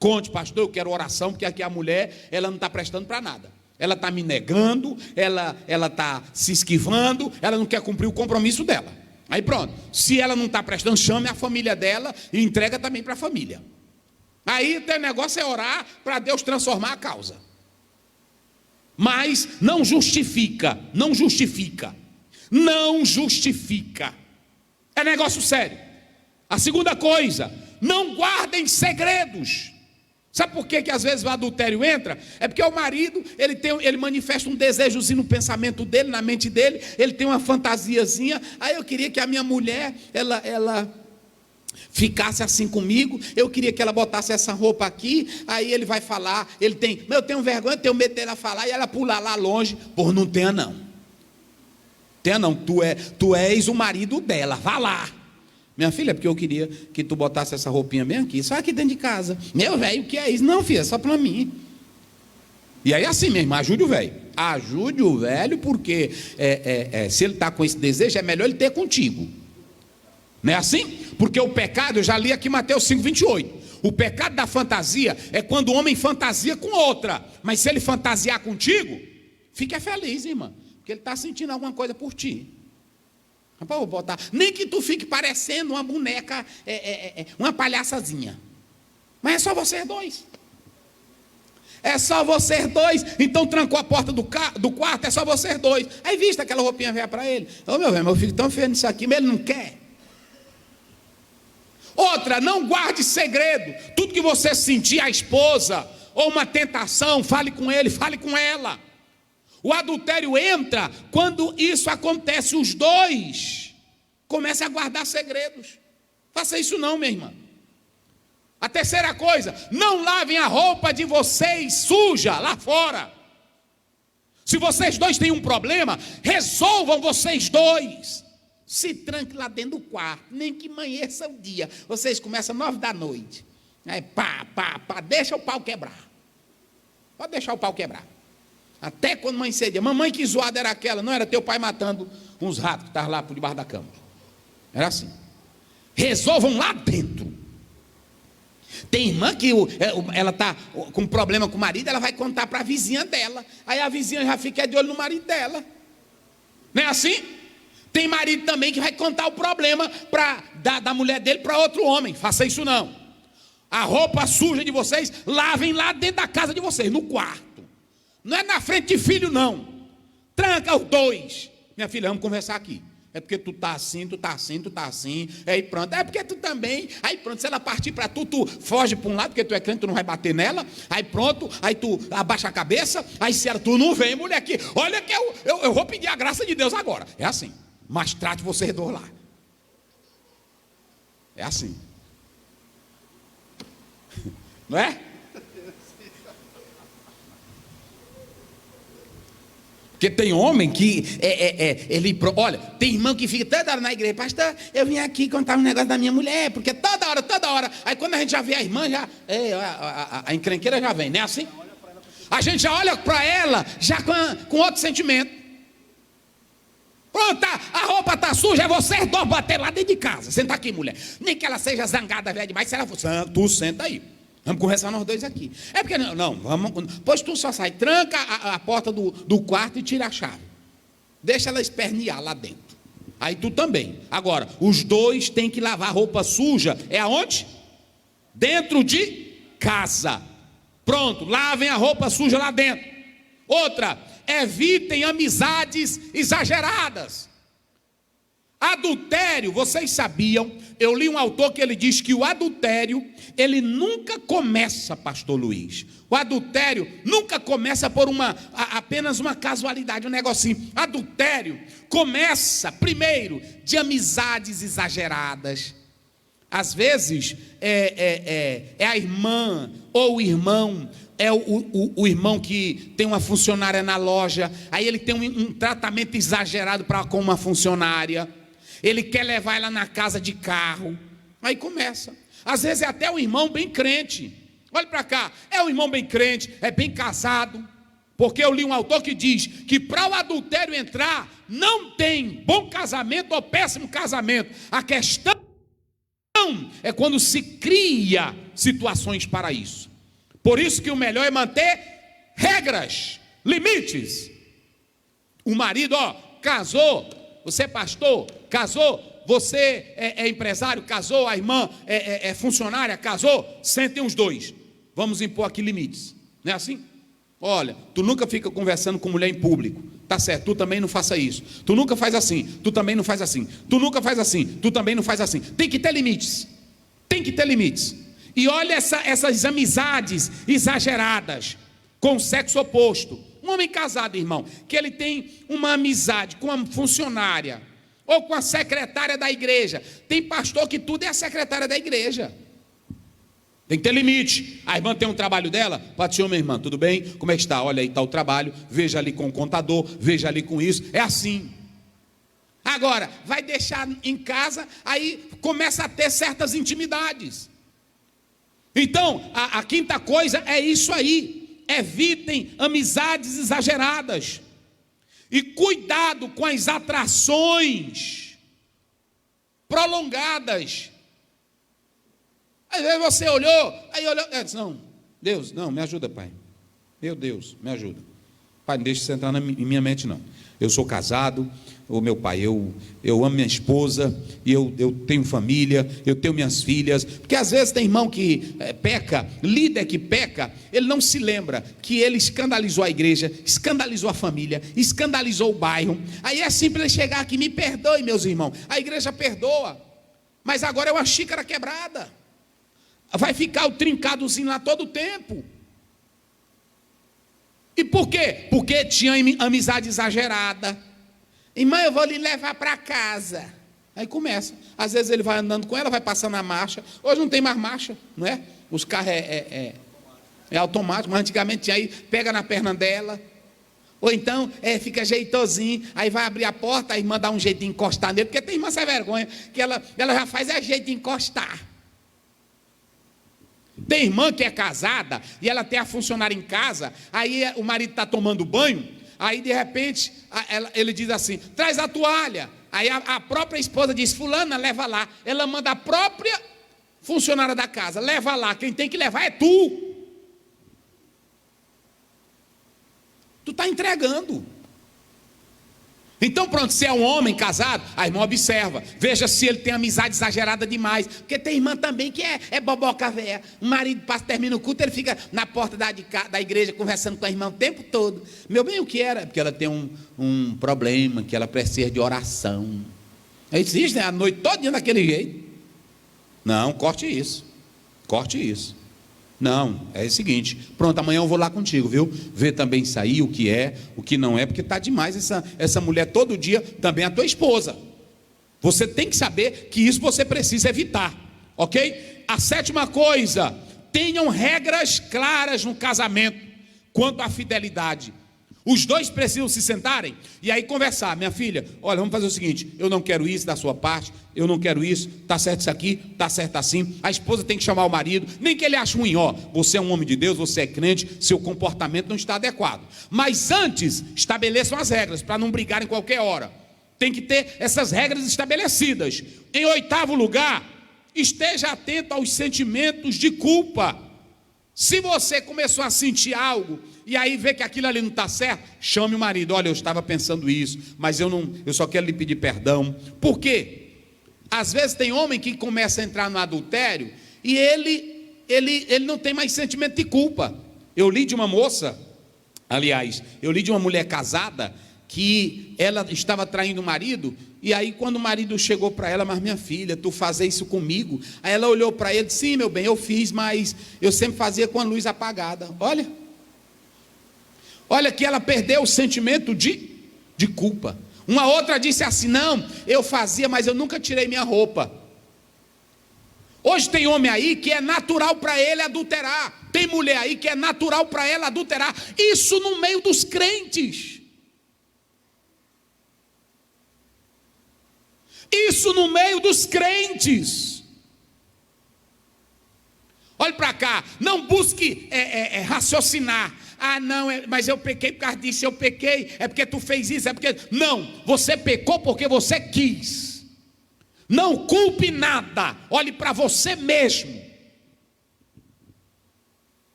Conte: pastor, eu quero oração, porque aqui a mulher, ela não está prestando para nada. Ela está me negando, ela está se esquivando, ela não quer cumprir o compromisso dela. Aí pronto, se ela não está prestando, chame a família dela e entrega também para a família. Aí o teu negócio é orar para Deus transformar a causa. Mas não justifica, não justifica, não justifica. É negócio sério. A segunda coisa: não guardem segredos. Sabe por que às vezes o adultério entra? É porque o marido, ele manifesta um desejozinho no pensamento dele, na mente dele, ele tem uma fantasiazinha. Aí eu queria que a minha mulher, ela ficasse assim comigo, eu queria que ela botasse essa roupa aqui. Aí ele vai falar, eu tenho vergonha, eu tenho medo dela falar, e ela pular lá longe. Por não tenha não, tu és o marido dela, vá lá. Minha filha, é porque eu queria que tu botasse essa roupinha bem aqui, só aqui dentro de casa. Meu velho, o que é isso? Não, filha, é só para mim. E aí assim mesmo, ajude o velho. Ajude o velho, porque se ele está com esse desejo, é melhor ele ter contigo. Não é assim? Porque o pecado, eu já li aqui Mateus 5:28. O pecado da fantasia é quando o homem fantasia com outra. Mas se ele fantasiar contigo, fica feliz, irmã. Porque ele está sentindo alguma coisa por ti. Vou botar. Nem que tu fique parecendo uma boneca, uma palhaçazinha. Mas é só vocês dois. É só vocês dois. Então trancou a porta do quarto, é só vocês dois. Aí viste aquela roupinha velha para ele. Ô meu velho, eu fico tão feio nisso aqui, mas ele não quer. Outra, não guarde segredo. Tudo que você sentir a esposa, ou uma tentação, fale com ele, fale com ela. O adultério entra quando isso acontece. Os dois começam a guardar segredos. Faça isso não, minha irmã. A terceira coisa, não lavem a roupa de vocês suja lá fora. Se vocês dois têm um problema, resolvam vocês dois. Se tranque lá dentro do quarto, nem que amanheça o dia. Vocês começam 9 da noite. Aí pá, deixa o pau quebrar. Pode deixar o pau quebrar. Até quando mãe cedia. Mamãe, que zoada era aquela? Não era teu pai matando uns ratos que estavam lá por debaixo da cama. Era assim. Resolvam lá dentro. Tem irmã que ela está com problema com o marido, ela vai contar para a vizinha dela. Aí a vizinha já fica de olho no marido dela. Não é assim? Tem marido também que vai contar o problema da mulher dele para outro homem. Faça isso não. A roupa suja de vocês, lavem lá dentro da casa de vocês, no quarto. Não é na frente de filho não. Tranca os dois. Minha filha, vamos conversar aqui. É porque tu tá assim, tu tá assim, tu tá assim. Aí pronto, é porque tu também. Aí pronto, se ela partir para tu foge para um lado, porque tu é crente, tu não vai bater nela. Aí pronto, aí tu abaixa a cabeça. Aí se ela, tu não vem, mulher, aqui. Olha que eu vou pedir a graça de Deus agora. É assim. Mas trate vocês dois lá. É assim. Não é? Porque tem homem que ele, olha, tem irmão que fica toda hora na igreja, pastor, eu vim aqui contar um negócio da minha mulher, porque toda hora, aí quando a gente já vê a irmã, a encrenqueira já vem, não é assim? A gente já olha para ela, já com outro sentimento. Pronto, a roupa está suja, é vocês dois bater lá dentro de casa, senta aqui, mulher, nem que ela seja zangada, velha demais, se ela for, tu senta aí. Vamos conversar nós dois aqui. É porque não, vamos. Pois tu só sai, tranca a porta do quarto e tira a chave. Deixa ela espernear lá dentro. Aí tu também. Agora, os dois têm que lavar roupa suja. É aonde? Dentro de casa. Pronto, lavem a roupa suja lá dentro. Outra, evitem amizades exageradas. Adultério, vocês sabiam, eu li um autor que ele diz que o adultério, ele nunca começa, pastor Luiz, o adultério nunca começa por apenas uma casualidade, um negocinho. Adultério começa primeiro de amizades exageradas. Às vezes é a irmã ou o irmão, é o irmão que tem uma funcionária na loja, aí ele tem um tratamento exagerado com uma funcionária. Ele quer levar ela na casa de carro. Aí começa. Às vezes é até um irmão bem crente. Olha para cá. É um irmão bem crente, é bem casado. Porque eu li um autor que diz que para o adultério entrar, não tem bom casamento ou péssimo casamento. A questão é quando se cria situações para isso. Por isso que o melhor é manter regras, limites. O marido, casou. Você é pastor, casou, você é empresário, casou, a irmã é funcionária, casou, sentem os dois. Vamos impor aqui limites, não é assim? Olha, tu nunca fica conversando com mulher em público, tá certo, tu também não faça isso. Tu nunca faz assim, tu também não faz assim. Tu nunca faz assim, tu também não faz assim. Tem que ter limites, tem que ter limites. E olha essas amizades exageradas com o sexo oposto. Um homem casado, irmão, que ele tem uma amizade com uma funcionária ou com a secretária da igreja. Tem pastor que tudo é a secretária da igreja. Tem que ter limite. A irmã tem um trabalho dela, pode ser, minha irmã, tudo bem? Como é que está? Olha aí, está o trabalho, veja ali com o contador, veja ali com isso. É assim. Agora, vai deixar em casa, aí começa a ter certas intimidades. Então, a quinta coisa é isso aí: evitem amizades exageradas. E cuidado com as atrações prolongadas. Às vezes você olhou, disse, não, Deus, não, me ajuda, Pai. Meu Deus, me ajuda. Pai, não deixe isso entrar em minha mente, não. Eu sou casado, meu pai, eu amo minha esposa, e eu tenho família, eu tenho minhas filhas. Porque às vezes tem irmão que peca, líder que peca, ele não se lembra que ele escandalizou a igreja, escandalizou a família, escandalizou o bairro. Aí é simples ele chegar aqui: me perdoe, meus irmãos. A igreja perdoa, mas agora é uma xícara quebrada. Vai ficar o trincadozinho lá todo o tempo. E por quê? Porque tinha amizade exagerada. Irmã, eu vou lhe levar para casa. Aí começa. Às vezes ele vai andando com ela, vai passando a marcha. Hoje não tem mais marcha, não é? Os carros é automático, mas antigamente tinha aí, pega na perna dela. Ou então fica jeitosinho, aí vai abrir a porta, a irmã dá um jeito de encostar nele, porque tem irmã sem vergonha, que ela já faz jeito de encostar. Tem irmã que é casada e ela tem a funcionária em casa, aí o marido está tomando banho, aí de repente ele diz assim: traz a toalha. Aí a própria esposa diz: fulana, leva lá. Ela manda a própria funcionária da casa: leva lá, quem tem que levar é tu. Tu está entregando. Então pronto, se é um homem casado, a irmã observa, veja se ele tem amizade exagerada demais, porque tem irmã também que é boboca véia. O marido termina o culto, ele fica na porta da igreja conversando com a irmã o tempo todo. Meu bem, o que era? Porque ela tem um problema, que ela precisa de oração. Existe, né? A noite toda daquele jeito. Não, corte isso. Não, é o seguinte: pronto, amanhã eu vou lá contigo, viu? Ver também isso aí, o que é, o que não é, porque está demais essa mulher todo dia, também a tua esposa. Você tem que saber que isso você precisa evitar, ok? A sétima coisa: tenham regras claras no casamento quanto à fidelidade. Os dois precisam se sentarem e aí conversar. Minha filha, olha, vamos fazer o seguinte: eu não quero isso da sua parte, eu não quero isso, está certo isso aqui, está certo assim. A esposa tem que chamar o marido, nem que ele ache ruim, você é um homem de Deus, você é crente, seu comportamento não está adequado. Mas antes, estabeleçam as regras, para não brigar em qualquer hora. Tem que ter essas regras estabelecidas. Em oitavo lugar, esteja atento aos sentimentos de culpa. Se você começou a sentir algo e aí vê que aquilo ali não está certo, chame o marido: olha, eu estava pensando isso, mas eu só quero lhe pedir perdão. Por quê? Às vezes tem homem que começa a entrar no adultério e ele não tem mais sentimento de culpa. Eu li de uma moça, aliás, eu li de uma mulher casada, que ela estava traindo o marido, e aí quando o marido chegou para ela: mas minha filha, tu fazes isso comigo? Aí ela olhou para ele e disse: sim, meu bem, eu fiz, mas eu sempre fazia com a luz apagada. Olha que ela perdeu o sentimento de culpa. Uma outra disse assim: não, eu fazia, mas eu nunca tirei minha roupa. Hoje tem homem aí que é natural para ele adulterar, tem mulher aí que é natural para ela adulterar, isso no meio dos crentes. Isso no meio dos crentes. Olhe para cá, não busque raciocinar. Ah, não, mas eu pequei por causa disso, eu pequei, é porque tu fez isso, é porque... Não, você pecou porque você quis. Não culpe nada, olhe para você mesmo.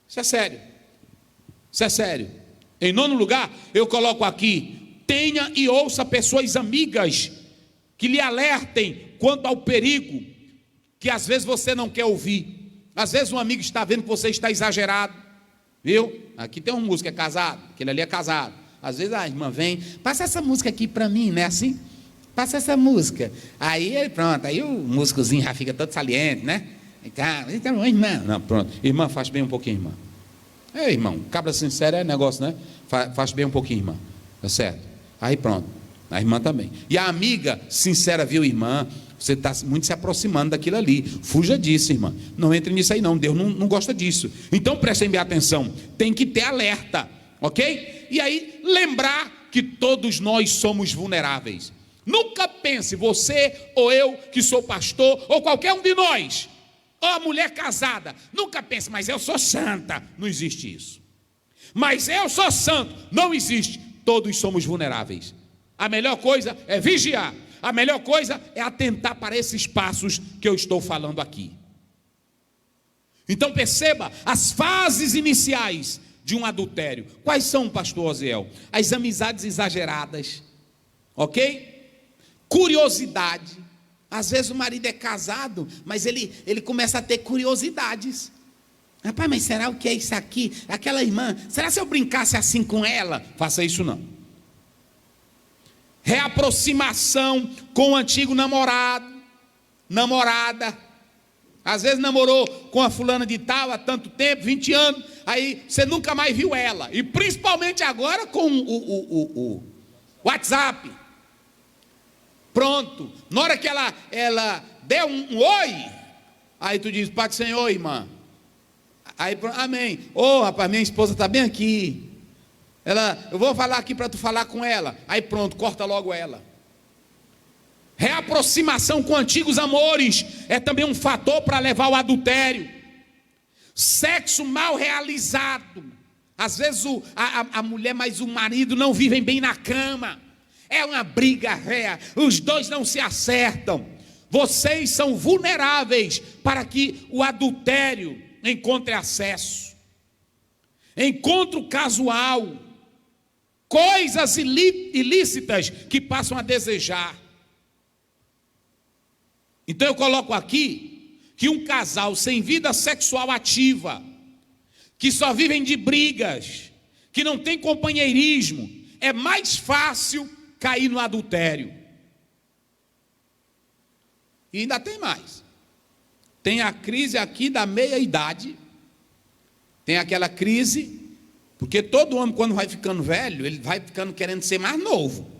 Isso é sério. Isso é sério. Em nono lugar, eu coloco aqui: tenha e ouça pessoas amigas que lhe alertem quanto ao perigo, que às vezes você não quer ouvir. Às vezes um amigo está vendo que você está exagerado, viu? Aqui tem um músico que é casado, aquele ali é casado. Às vezes a irmã vem: passa essa música aqui para mim, não é assim? Passa essa música. Aí pronto, aí o músicozinho já fica todo saliente, né? Então, irmã, não, pronto, irmã, faz bem um pouquinho, irmã. Irmão, cabra sincero é negócio, né? Faz bem um pouquinho, irmã, tá certo? Aí pronto, a irmã também. E a amiga sincera: viu, irmã, você está muito se aproximando daquilo ali, fuja disso, irmã, não entre nisso aí não, Deus não gosta disso. Então prestem bem atenção, tem que ter alerta, ok? E aí lembrar que todos nós somos vulneráveis. Nunca pense, você ou eu que sou pastor, ou qualquer um de nós, ou a mulher casada, nunca pense, mas eu sou santa. Não existe isso. Mas eu sou santo. Não existe. Todos somos vulneráveis. A melhor coisa é vigiar. A melhor coisa é atentar para esses passos que eu estou falando aqui. Então perceba as fases iniciais de um adultério. Quais são, pastor Osiel? As amizades exageradas, ok? Curiosidade. Às vezes o marido é casado, mas ele começa a ter curiosidades. Rapaz, mas será o que é isso aqui? Aquela irmã, será se eu brincasse assim com ela? Faça isso não. Reaproximação com o antigo namorado, namorada. Às vezes namorou com a fulana de tal há tanto tempo, 20 anos, aí você nunca mais viu ela. E principalmente agora com o WhatsApp. Pronto. Na hora que ela der um oi, aí tu diz, Pai do Senhor, irmã. Aí, amém. Rapaz, minha esposa está bem aqui. Eu vou falar aqui para tu falar com ela. Aí pronto, corta logo ela. Reaproximação com antigos amores é também um fator para levar ao adultério. Sexo mal realizado. Às vezes a mulher mais o marido não vivem bem na cama. É uma briga réia. Os dois não se acertam. Vocês são vulneráveis para que o adultério encontre acesso. Encontro casual. Coisas ilícitas que passam a desejar. Então eu coloco aqui que um casal sem vida sexual ativa, que só vivem de brigas, que não tem companheirismo, é mais fácil cair no adultério. E ainda tem mais. Tem a crise aqui da meia-idade. Tem aquela crise, porque todo homem quando vai ficando velho, ele vai ficando querendo ser mais novo.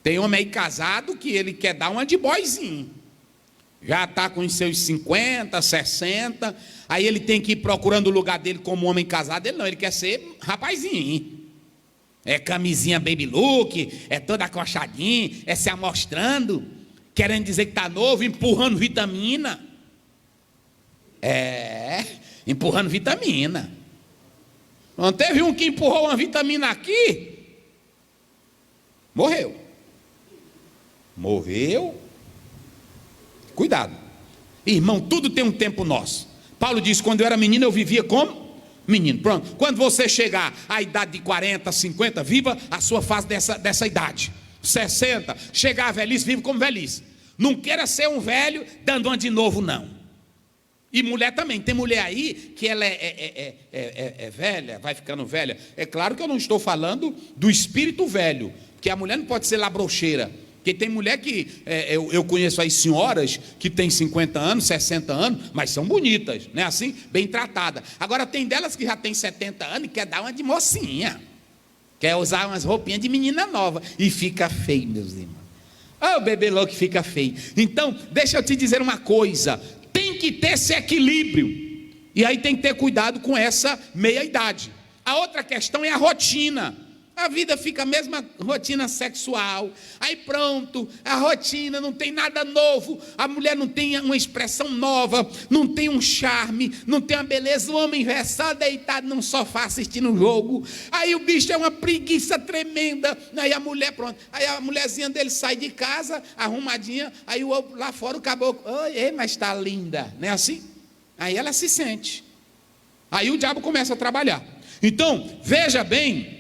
Tem homem aí casado que ele quer dar uma de boyzinho. Já está com os seus 50, 60, aí ele tem que ir procurando o lugar dele como homem casado. Ele não, ele quer ser rapazinho. É camisinha baby look, é toda acochadinha, é se amostrando, querendo dizer que está novo, empurrando vitamina. Empurrando vitamina. Não teve um que empurrou uma vitamina aqui? Morreu. Cuidado. Irmão, tudo tem um tempo nosso. Paulo diz, quando eu era menino eu vivia como menino. Pronto. Quando você chegar à idade de 40, 50, viva a sua fase dessa idade. 60, chegar à velhice, vive como velhice. Não queira ser um velho dando uma de novo, não. E mulher também. Tem mulher aí que ela é velha, vai ficando velha. É claro que eu não estou falando do espírito velho, porque a mulher não pode ser labrocheira. Porque tem mulher que, eu conheço aí senhoras que tem 50 anos, 60 anos, mas são bonitas, né? Assim, bem tratadas. Agora tem delas que já tem 70 anos e quer dar uma de mocinha. Quer usar umas roupinhas de menina nova. E fica feio, meus irmãos. O bebê louco fica feio. Então, deixa eu te dizer uma coisa. Tem que ter esse equilíbrio. E aí tem que ter cuidado com essa meia-idade. A outra questão é a rotina. A vida fica a mesma rotina sexual. Aí pronto, a rotina, não tem nada novo. A mulher não tem uma expressão nova, não tem um charme, não tem uma beleza. O homem é só deitado num sofá assistindo um jogo. Aí o bicho é uma preguiça tremenda. Aí a mulher, pronto. Aí a mulherzinha dele sai de casa, arrumadinha. Aí lá fora o caboclo, oi, mas está linda. Não é assim? Aí ela se sente. Aí o diabo começa a trabalhar. Então, veja bem,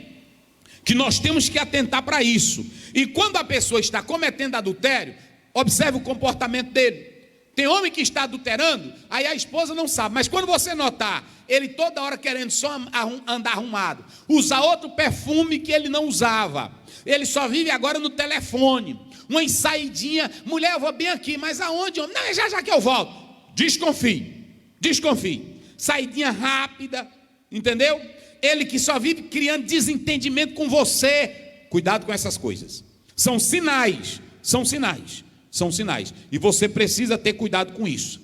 que nós temos que atentar para isso. E quando a pessoa está cometendo adultério, observe o comportamento dele. Tem homem que está adulterando, aí a esposa não sabe, mas quando você notar, ele toda hora querendo só andar arrumado, usar outro perfume que ele não usava, ele só vive agora no telefone, uma saidinha, mulher, eu vou bem aqui, mas aonde? Não, é já que eu volto. Desconfie, saidinha rápida, entendeu? Ele que só vive criando desentendimento com você. Cuidado com essas coisas. São sinais. E você precisa ter cuidado com isso.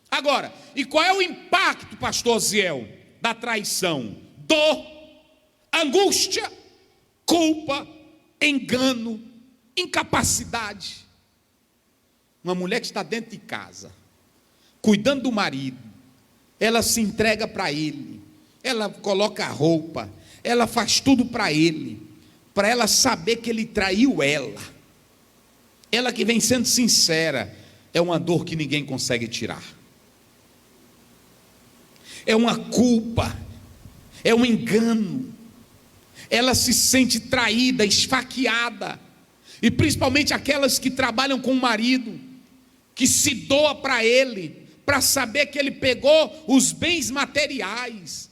Agora, e qual é o impacto, pastor Ziel, da traição? Dor, angústia. culpa, engano, incapacidade. Uma mulher que está dentro de casa, cuidando do marido, ela se entrega para ele, ela coloca a roupa, ela faz tudo para ele, para ela saber que ele traiu ela. Ela que vem sendo sincera, é uma dor que ninguém consegue tirar. É uma culpa, é um engano. Ela se sente traída, esfaqueada. E principalmente aquelas que trabalham com o marido, que se doa para ele, para saber que ele pegou os bens materiais,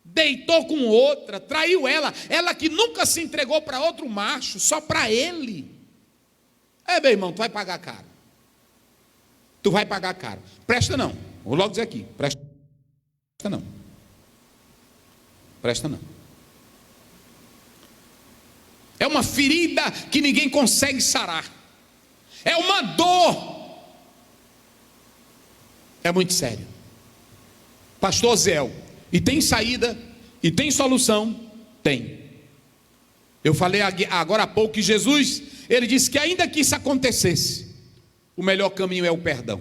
deitou com outra, traiu ela, ela que nunca se entregou para outro macho, só para ele. Meu irmão, tu vai pagar caro. Tu vai pagar caro. Presta não, vou logo dizer aqui, presta não. Presta não. É uma ferida que ninguém consegue sarar. É uma dor. É muito sério. Pastor Zéu, e tem saída, e tem solução? Tem. Eu falei agora há pouco que Jesus, ele disse que ainda que isso acontecesse, o melhor caminho é o perdão.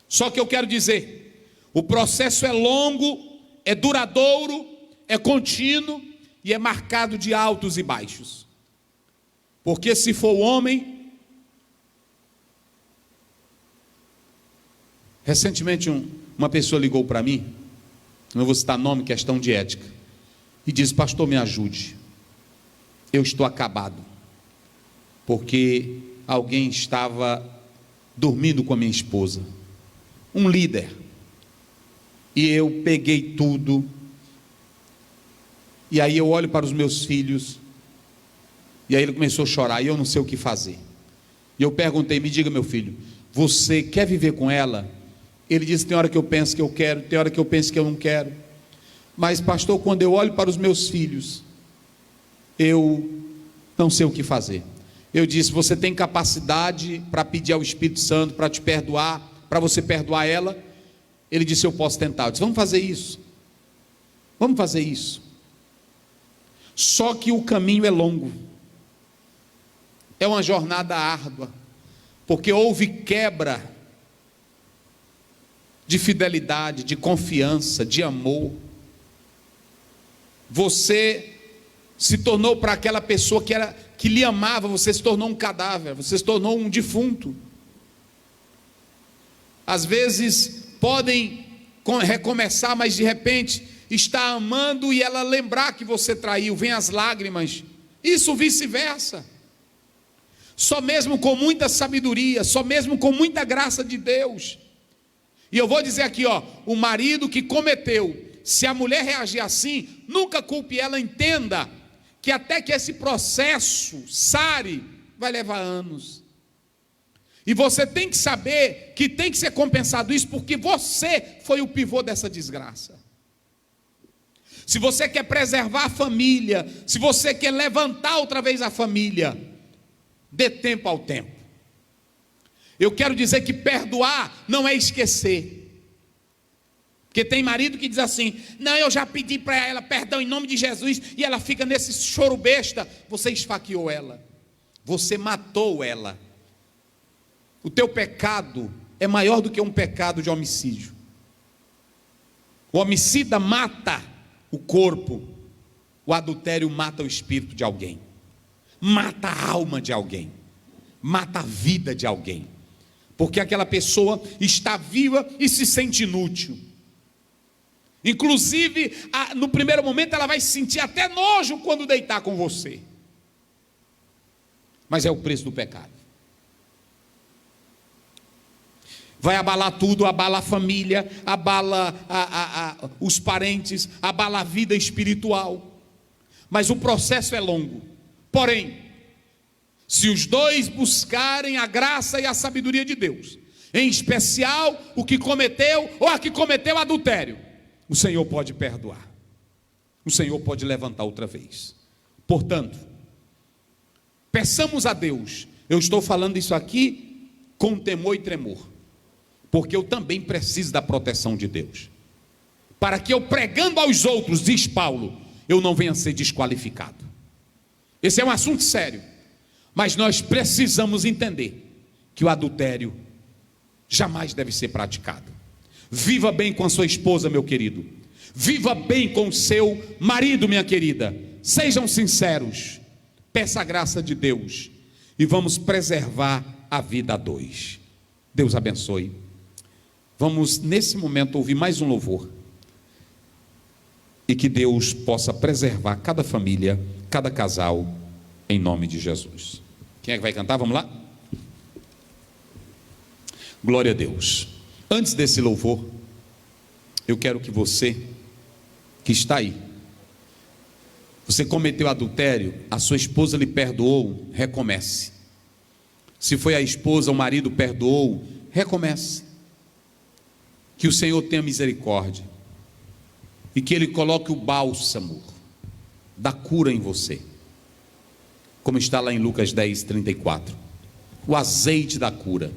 Só que eu quero dizer, o processo é longo, é duradouro, é contínuo e é marcado de altos e baixos. Porque se for o homem, recentemente uma pessoa ligou para mim, não vou citar nome, questão de ética, e disse: pastor, me ajude, eu estou acabado, porque alguém estava dormindo com a minha esposa, um líder, e eu peguei tudo, e aí eu olho para os meus filhos, e aí ele começou a chorar, e eu não sei o que fazer. E eu perguntei: me diga, meu filho, você quer viver com ela? Ele disse: tem hora que eu penso que eu quero, tem hora que eu penso que eu não quero. Mas pastor, quando eu olho para os meus filhos, eu não sei o que fazer. Eu disse: você tem capacidade para pedir ao Espírito Santo para te perdoar, para você perdoar ela? Ele disse: eu posso tentar. Eu disse: vamos fazer isso. Vamos fazer isso. Só que o caminho é longo. É uma jornada árdua. Porque houve quebra de fidelidade, de confiança, de amor. Você se tornou para aquela pessoa que lhe amava, você se tornou um cadáver, você se tornou um defunto. Às vezes podem recomeçar, mas de repente está amando e ela lembrar que você traiu, vem as lágrimas. Isso vice-versa. Só mesmo com muita sabedoria, só mesmo com muita graça de Deus. E eu vou dizer aqui, o marido que cometeu, se a mulher reagir assim, nunca culpe ela, entenda que até que esse processo sare, vai levar anos. E você tem que saber que tem que ser compensado isso, porque você foi o pivô dessa desgraça. Se você quer preservar a família, se você quer levantar outra vez a família, dê tempo ao tempo. Eu quero dizer que perdoar não é esquecer. Porque tem marido que diz assim: não, eu já pedi para ela perdão em nome de Jesus, e ela fica nesse choro besta. Você esfaqueou ela, você matou ela. O teu pecado é maior do que um pecado de homicídio. O homicida mata o corpo, o adultério mata o espírito de alguém, mata a alma de alguém, mata a vida de alguém, porque aquela pessoa está viva e se sente inútil. Inclusive, no primeiro momento ela vai sentir até nojo quando deitar com você, mas é o preço do pecado. Vai abalar tudo, abala a família, abala os parentes, abala a vida espiritual. Mas o processo é longo. Porém, se os dois buscarem a graça e a sabedoria de Deus, em especial o que cometeu ou a que cometeu adultério, o Senhor pode perdoar. O Senhor pode levantar outra vez. Portanto, peçamos a Deus. Eu estou falando isso aqui com temor e tremor, porque eu também preciso da proteção de Deus, para que eu pregando aos outros, diz Paulo, eu não venha a ser desqualificado. Esse é um assunto sério, mas nós precisamos entender que o adultério jamais deve ser praticado. Viva bem com a sua esposa, meu querido. Viva bem com o seu marido, minha querida. Sejam sinceros. Peça a graça de Deus e vamos preservar a vida a dois. Deus abençoe. Vamos nesse momento ouvir mais um louvor e que Deus possa preservar cada família, cada casal, em nome de Jesus. Quem é que vai cantar? Vamos lá? Glória a Deus. Antes desse louvor, eu quero que você que está aí, você cometeu adultério, a sua esposa lhe perdoou, recomece. Se foi a esposa, o marido perdoou, recomece. Que o Senhor tenha misericórdia e que Ele coloque o bálsamo da cura em você, como está lá em Lucas 10:34, o azeite da cura.